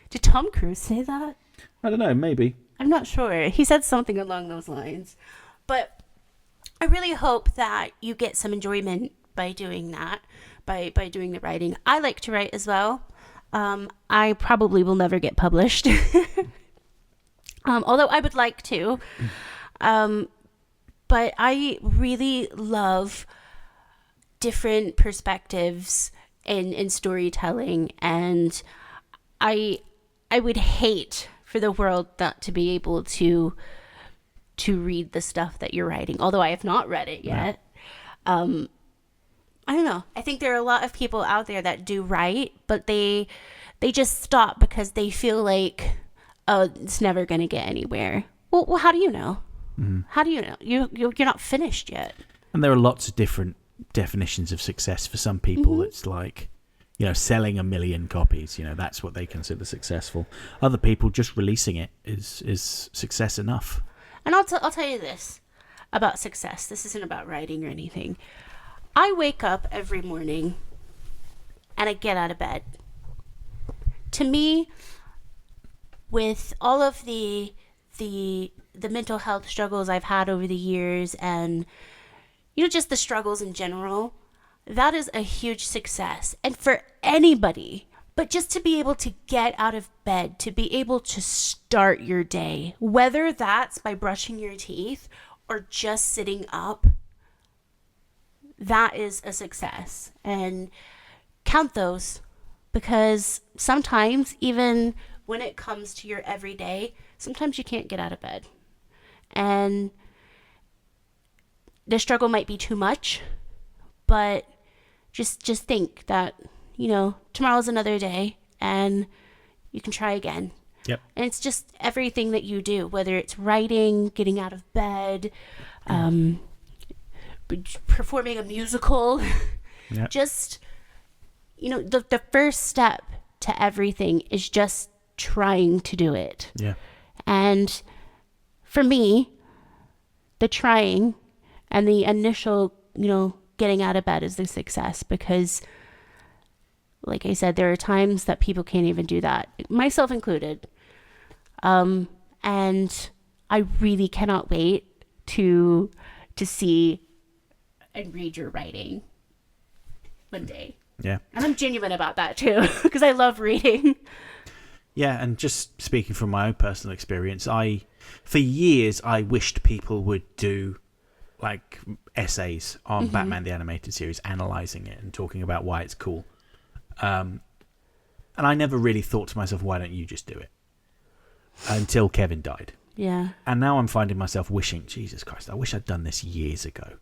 Did Tom Cruise say that? I don't know. Maybe. I'm not sure. He said something along those lines. But I really hope that you get some enjoyment by doing that, by doing the writing. I like to write as well. I probably will never get published. Although I would like to. But I really love different perspectives in storytelling, and I would hate for the world not to be able to read the stuff that you're writing, although I have not read it yet. I don't know. I think there are a lot of people out there that do write, but they just stop because they feel like, oh, it's never going to get anywhere. Well, how do you know? Mm-hmm. How do you know? You're not finished yet. And there are lots of different definitions of success. For some people, it's like, selling 1 million copies. That's what they consider successful. Other people, just releasing it is success enough. And I'll tell you this about success. This isn't about writing or anything. I wake up every morning and I get out of bed. To me, with all of the mental health struggles I've had over the years, and just the struggles in general, that is a huge success. And for anybody, but just to be able to get out of bed, to be able to start your day, whether that's by brushing your teeth or just sitting up, that is a success. And count those, because sometimes, even when it comes to your everyday, sometimes you can't get out of bed. And the struggle might be too much, but just think that, tomorrow's another day and you can try again. Yep. And it's just everything that you do, whether it's writing, getting out of bed, performing a musical. Yep. Just, the first step to everything is just trying to do it. Yeah. And for me, the trying and the initial, getting out of bed is the success, because like I said, there are times that people can't even do that, myself included. And I really cannot wait to see and read your writing one day. Yeah. And I'm genuine about that too, because I love reading. Yeah, and just speaking from my own personal experience, for years I wished people would do like essays on Batman the Animated Series, analysing it and talking about why it's cool. And I never really thought to myself, why don't you just do it? Until Kevin died. Yeah. And now I'm finding myself wishing, Jesus Christ, I wish I'd done this years ago.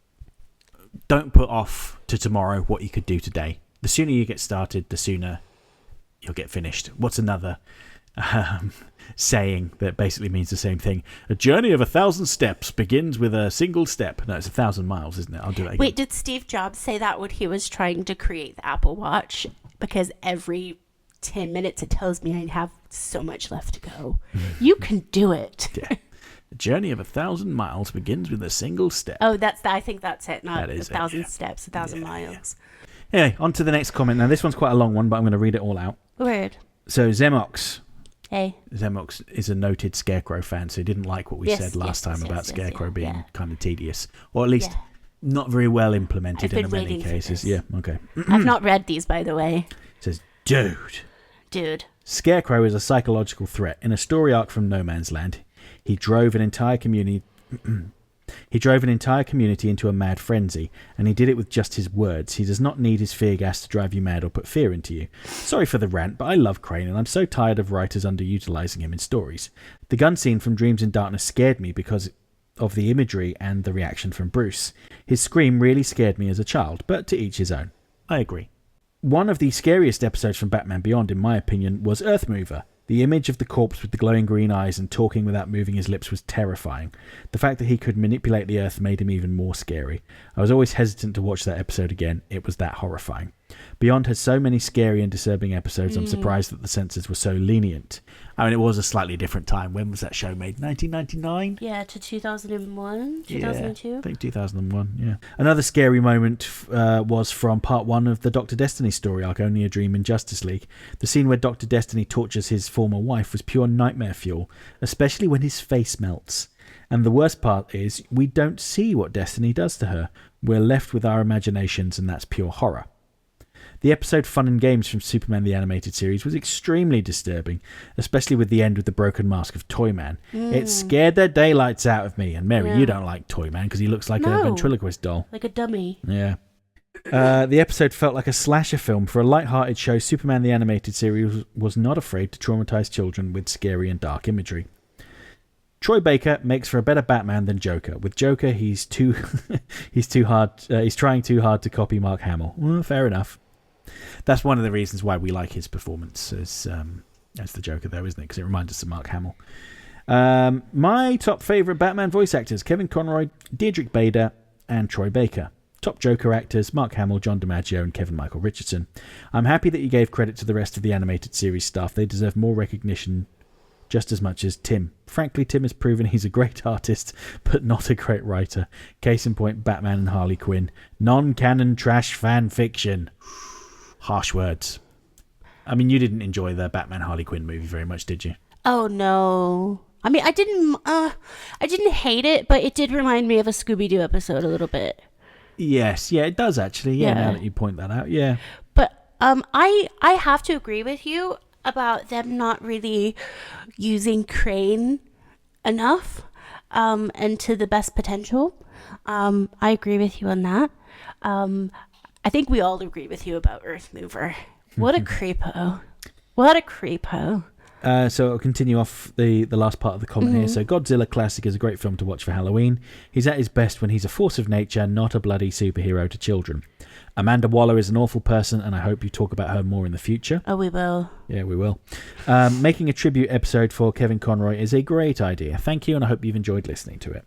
Don't put off to tomorrow what you could do today. The sooner you get started, the sooner you'll get finished. What's another saying that basically means the same thing? A journey of 1,000 steps begins with a single step. No, it's 1,000 miles, isn't it? I'll do that again. Wait, did Steve Jobs say that when he was trying to create the Apple Watch? Because every 10 minutes it tells me I have so much left to go. You can do it. Yeah. A journey of 1,000 miles begins with a single step. Oh, I think that's it. Not that is 1,000 steps, 1,000 miles. Yeah. Anyway, on to the next comment. Now, this one's quite a long one, but I'm going to read it all out. Word. So, Zemox. Hey. Zemox is a noted Scarecrow fan, so he didn't like what we said last time about Scarecrow being kind of tedious, or at least not very well implemented in many cases. Yeah, okay. I've not read these, by the way. It says, Dude. Scarecrow is a psychological threat. In a story arc from No Man's Land, he drove an entire community into a mad frenzy, and he did it with just his words. He does not need his fear gas to drive you mad or put fear into you. Sorry for the rant, but I love Crane, and I'm so tired of writers underutilizing him in stories. The gun scene from Dreams in Darkness scared me because of the imagery and the reaction from Bruce. His scream really scared me as a child, but to each his own. I agree. One of the scariest episodes from Batman Beyond, in my opinion, was Earthmover. The image of the corpse with the glowing green eyes and talking without moving his lips was terrifying. The fact that he could manipulate the Earth made him even more scary. I was always hesitant to watch that episode again. It was that horrifying. Beyond has so many scary and disturbing episodes, I'm surprised that the censors were so lenient. I mean, it was a slightly different time. When was that show made? 1999? Yeah, to 2001? 2002? Yeah, I think 2001, yeah. Another scary moment was from part 1 of the Dr. Destiny story arc, Only a Dream in Justice League. The scene where Dr. Destiny tortures his former wife was pure nightmare fuel, especially when his face melts. And the worst part is, we don't see what Destiny does to her. We're left with our imaginations, and that's pure horror. The episode Fun and Games from Superman the Animated Series was extremely disturbing, especially with the end with the broken mask of Toyman. It scared the daylights out of me. And Mary, you don't like Toyman because he looks like a ventriloquist doll. Like a dummy. Yeah. The episode felt like a slasher film. For a light-hearted show, Superman the Animated Series was not afraid to traumatize children with scary and dark imagery. Troy Baker makes for a better Batman than Joker. With Joker, he's trying too hard to copy Mark Hamill. Well, fair enough. That's one of the reasons why we like his performance as the Joker, though, isn't it? Because it reminds us of Mark Hamill. My top favourite Batman voice actors: Kevin Conroy, Diedrich Bader, and Troy Baker. Top Joker actors: Mark Hamill, John DiMaggio, and Kevin Michael Richardson. I'm happy that you gave credit to the rest of the animated series staff. They deserve more recognition just as much as Tim. Frankly, Tim has proven he's a great artist, but not a great writer. Case in point, Batman and Harley Quinn. Non-canon trash fan fiction. Harsh words. I mean, you didn't enjoy the Batman Harley Quinn movie very much, did you? Oh no. I mean, I didn't hate it, but it did remind me of a Scooby-Doo episode a little bit. Yes, yeah, it does actually. Yeah, now that you point that out, yeah. But I have to agree with you about them not really using Crane enough and to the best potential. I agree with you on that. I think we all agree with you about Earth Mover. What a creepo. What a creepo. So I'll continue off the last part of the comment here. So Godzilla Classic is a great film to watch for Halloween. He's at his best when he's a force of nature, not a bloody superhero to children. Amanda Waller is an awful person, and I hope you talk about her more in the future. Oh, we will. Yeah, we will. Making a tribute episode for Kevin Conroy is a great idea. Thank you, and I hope you've enjoyed listening to it.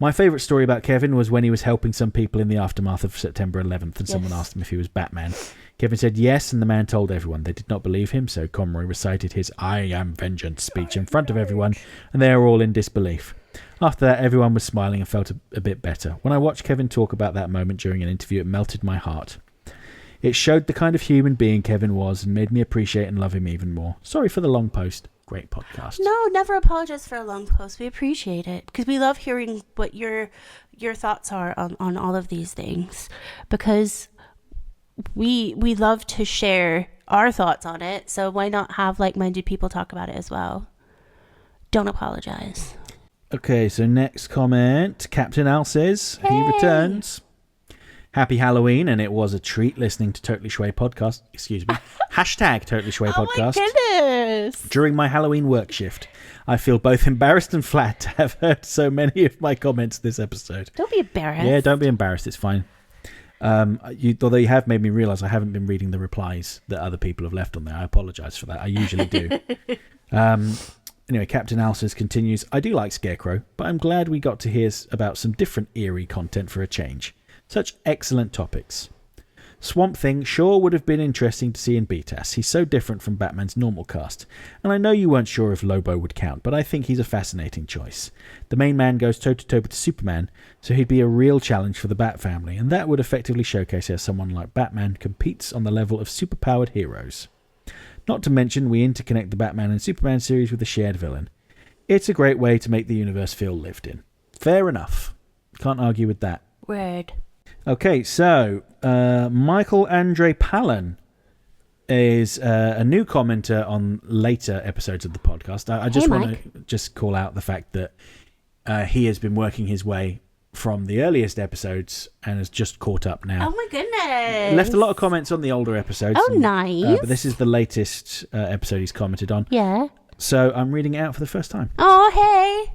My favourite story about Kevin was when he was helping some people in the aftermath of September 11th, and someone asked him if he was Batman. Kevin said yes, and the man told everyone. They did not believe him, so Conroy recited his "I am vengeance" speech in front of everyone, and they were all in disbelief. After that, everyone was smiling and felt a bit better. When I watched Kevin talk about that moment during an interview, it melted my heart. It showed the kind of human being Kevin was and made me appreciate and love him even more. Sorry for the long post. Great podcast. No, never apologize for a long post. We appreciate it because we love hearing what your thoughts are on all of these things, because we love to share our thoughts on it. So why not have like-minded people talk about it as well? Don't apologize. Okay, so next comment. Captain Al says, he returns. Happy Halloween, and it was a treat listening to Totally Schway podcast. Excuse me. Hashtag Totally Schway podcast. Oh my goodness. During my Halloween work shift. I feel both embarrassed and flattered to have heard so many of my comments this episode. Don't be embarrassed. Yeah, don't be embarrassed. It's fine. Although you have made me realise I haven't been reading the replies that other people have left on there. I apologise for that. I usually do. Anyway, Captain Alsace continues, I do like Scarecrow, but I'm glad we got to hear about some different eerie content for a change. Such excellent topics. Swamp Thing sure would have been interesting to see in BTAS. He's so different from Batman's normal cast. And I know you weren't sure if Lobo would count, but I think he's a fascinating choice. The main man goes toe-to-toe with Superman, so he'd be a real challenge for the Bat family, and that would effectively showcase how someone like Batman competes on the level of superpowered heroes. Not to mention, we interconnect the Batman and Superman series with a shared villain. It's a great way to make the universe feel lived in. Fair enough. Can't argue with that. Word. Okay, so Michael Andre Palin is a new commenter on later episodes of the podcast. I just want to call out the fact that he has been working his way from the earliest episodes and has just caught up now. Oh my goodness. Left a lot of comments on the older episodes. Oh, nice. But this is the latest episode he's commented on. Yeah. So I'm reading it out for the first time. Oh,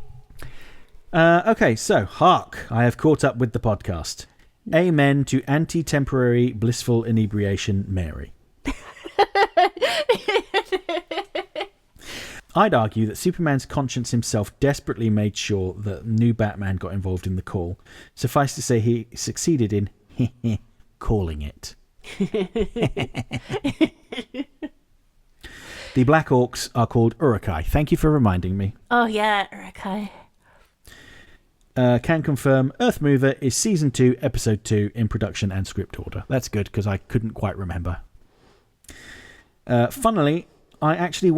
hey. Okay, so hark, I have caught up with the podcast. Amen to anti-temporary blissful inebriation, Mary. I'd argue that Superman's conscience himself desperately made sure that new Batman got involved in the call. Suffice to say, he succeeded in calling it. The Black Orcs are called Uruk-hai. Thank you for reminding me. Oh, yeah, Uruk-hai. Can confirm Earth Mover is Season 2, Episode 2 in production and script order. That's good, because I couldn't quite remember. Funny, I actually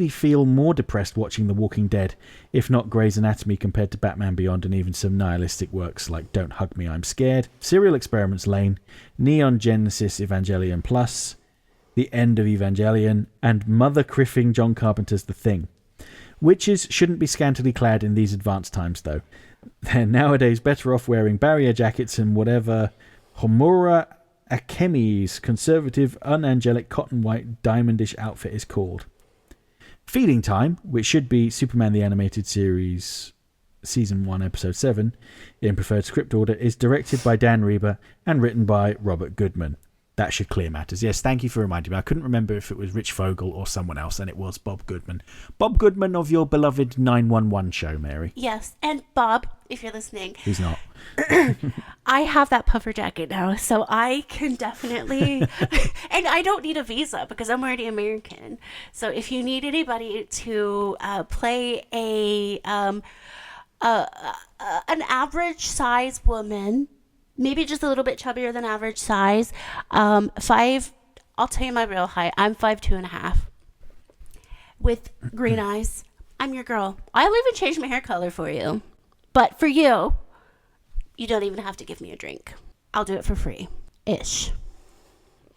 feel more depressed watching The Walking Dead, if not Grey's Anatomy, compared to Batman Beyond and even some nihilistic works like Don't Hug Me, I'm Scared, Serial Experiments Lane, Neon Genesis Evangelion Plus, The End of Evangelion, and mother-criffing John Carpenter's The Thing. Witches shouldn't be scantily clad in these advanced times, though. They're nowadays better off wearing barrier jackets and whatever Homura Akemi's conservative, unangelic, cotton white, diamondish outfit is called. Feeding Time, which should be Superman the Animated Series Season 1, Episode 7, in preferred script order, is directed by Dan Reber and written by Robert Goodman. That should clear matters. Yes, thank you for reminding me. I couldn't remember if it was Rich Fogel or someone else, and it was Bob Goodman. Bob Goodman of your beloved 911 show, Mary. Yes, and Bob, if you're listening. He's not. I have that puffer jacket now, so I can definitely... and I don't need a visa because I'm already American. So if you need anybody to play an average size woman... maybe just a little bit chubbier than average size. I'll tell you my real height. I'm 5'2.5". With green eyes. I'm your girl. I'll even change my hair color for you. But for you, you don't even have to give me a drink. I'll do it for free. Ish.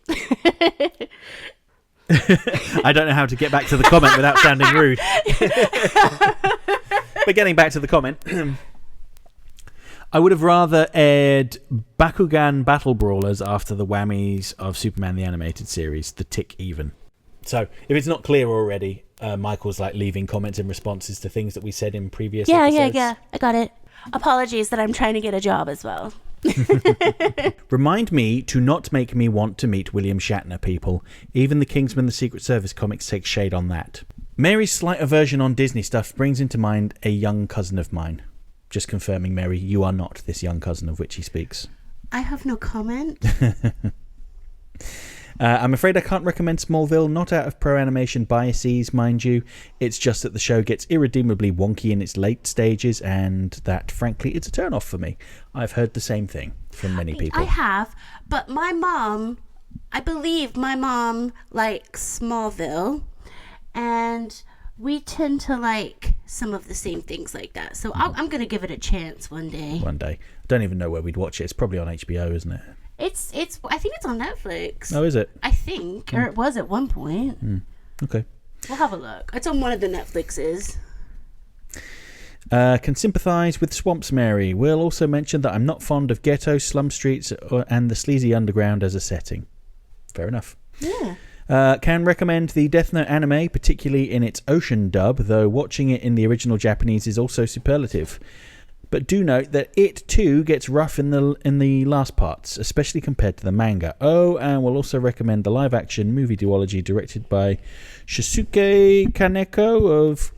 I don't know how to get back to the comment without sounding rude. But getting back to the comment... I would have rather aired Bakugan Battle Brawlers after the whammies of Superman the Animated Series, the tick even. So, if it's not clear already, Michael's like leaving comments and responses to things that we said in previous episodes. Yeah, I got it. Apologies that I'm trying to get a job as well. Remind me to not make me want to meet William Shatner, people. Even the Kingsman the Secret Service comics take shade on that. Mary's slight aversion on Disney stuff brings into mind a young cousin of mine. Just confirming, Mary, you are not this young cousin of which he speaks. I have no comment. I'm afraid I can't recommend Smallville, not out of pro-animation biases, mind you. It's just that the show gets irredeemably wonky in its late stages, and that, frankly, it's a turn-off for me. I've heard the same thing from many people. I have, but I believe my mom likes Smallville, and... we tend to like some of the same things like that. So I'm going to give it a chance one day. One day. I don't even know where we'd watch it. It's probably on HBO, isn't it? It's. I think it's on Netflix. Oh, is it? I think. Or it was at one point. Okay. We'll have a look. It's on one of the Netflixes. Can sympathise with Swamps Mary. Will also mention that I'm not fond of ghetto, slum streets, and the sleazy underground as a setting. Fair enough. Yeah. Can recommend the Death Note anime, particularly in its ocean dub, though watching it in the original Japanese is also superlative. But do note that it too gets rough in the last parts, especially compared to the manga. Oh, and we'll also recommend the live-action movie duology directed by Shisuke Kaneko of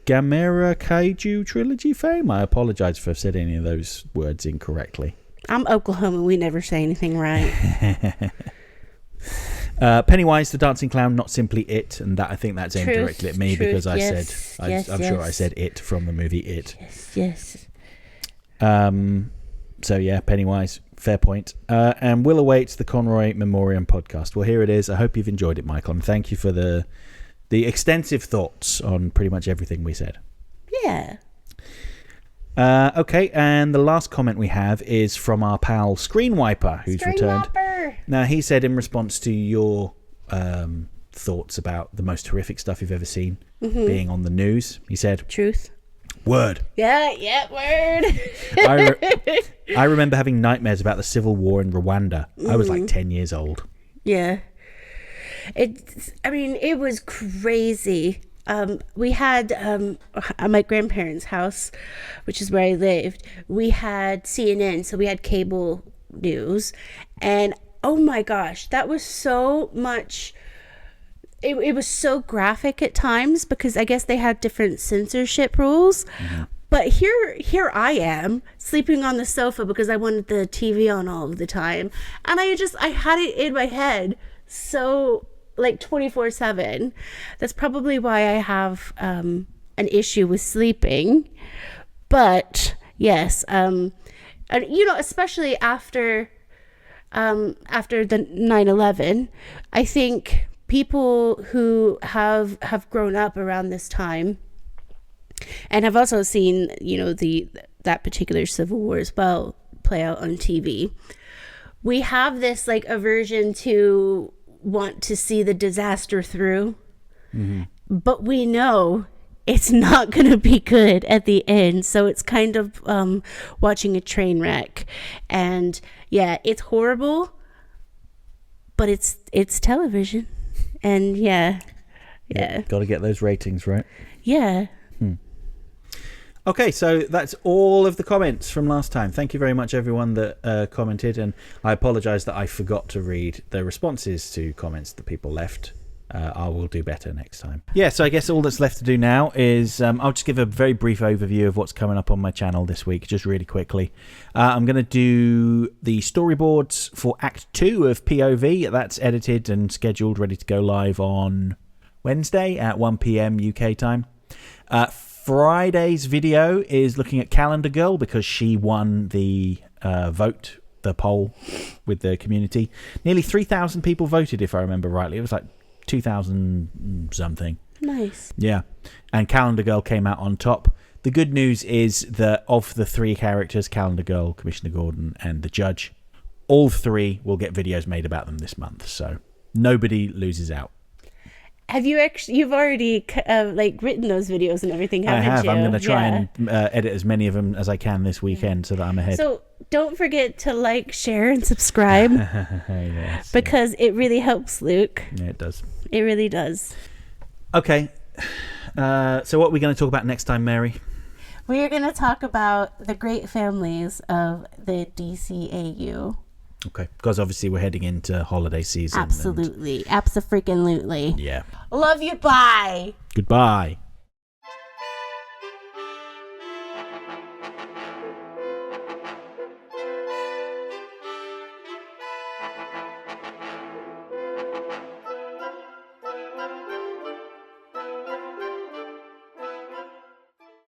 Gamera Kaiju Trilogy fame. I apologise if I've said any of those words incorrectly. I'm Oklahoma. We never say anything right. Pennywise the Dancing Clown, not simply It, and that I think that's aimed directly at me because I said sure I said It from the movie It. Yes. So yeah, Pennywise, fair point. And we'll await the Conroy Memoriam podcast. Well, here it is. I hope you've enjoyed it, Michael, and thank you for the extensive thoughts on pretty much everything we said. Yeah. Okay, and the last comment we have is from our pal Screen Wiper, who's returned. Now, he said in response to your thoughts about the most horrific stuff you've ever seen being on the news, he said... Truth. Word. Yeah, word. I remember having nightmares about the civil war in Rwanda. I was like 10 years old. Yeah. It was crazy. We had at my grandparents' house, which is where I lived, we had CNN, so we had cable news, and oh my gosh, that was so much. It was so graphic at times because I guess they had different censorship rules. Mm-hmm. But here I am sleeping on the sofa because I wanted the TV on all of the time, and I had it in my head so like 24/7. That's probably why I have an issue with sleeping. But yes, and especially after the 9/11, I think people who have grown up around this time and have also seen that particular Civil War as well play out on TV, we have this like aversion to want to see the disaster through. Mm-hmm. But we know it's not going to be good at the end. So it's kind of watching a train wreck. And yeah, it's horrible, but it's television. And yeah. Got to get those ratings right. Yeah. Okay, so that's all of the comments from last time. Thank you very much, everyone that commented, and I apologise that I forgot to read the responses to comments that people left. I will do better next time. Yeah, so I guess all that's left to do now is I'll just give a very brief overview of what's coming up on my channel this week, just really quickly. I'm going to do the storyboards for Act 2 of POV. That's edited and scheduled, ready to go live on Wednesday at 1 p.m. UK time. Friday's video is looking at Calendar Girl because she won the the poll with the community. Nearly 3,000 people voted, if I remember rightly. It was like 2,000 something. Nice. Yeah. And Calendar Girl came out on top. The good news is that of the 3 characters, Calendar Girl, Commissioner Gordon, and the Judge, all 3 will get videos made about them this month. So nobody loses out. Have you you've already written those videos and everything, haven't you? I have. I'm going to try and edit as many of them as I can this weekend so that I'm ahead. So don't forget to like, share, and subscribe. Yes, because it really helps Luke. Yeah, it does. It really does. Okay. So what are we going to talk about next time, Mary? We are going to talk about the great families of the DCAU. Okay, because obviously we're heading into holiday season. Absolutely. Abso-freaking-lutely. Yeah. Love you. Bye. Goodbye.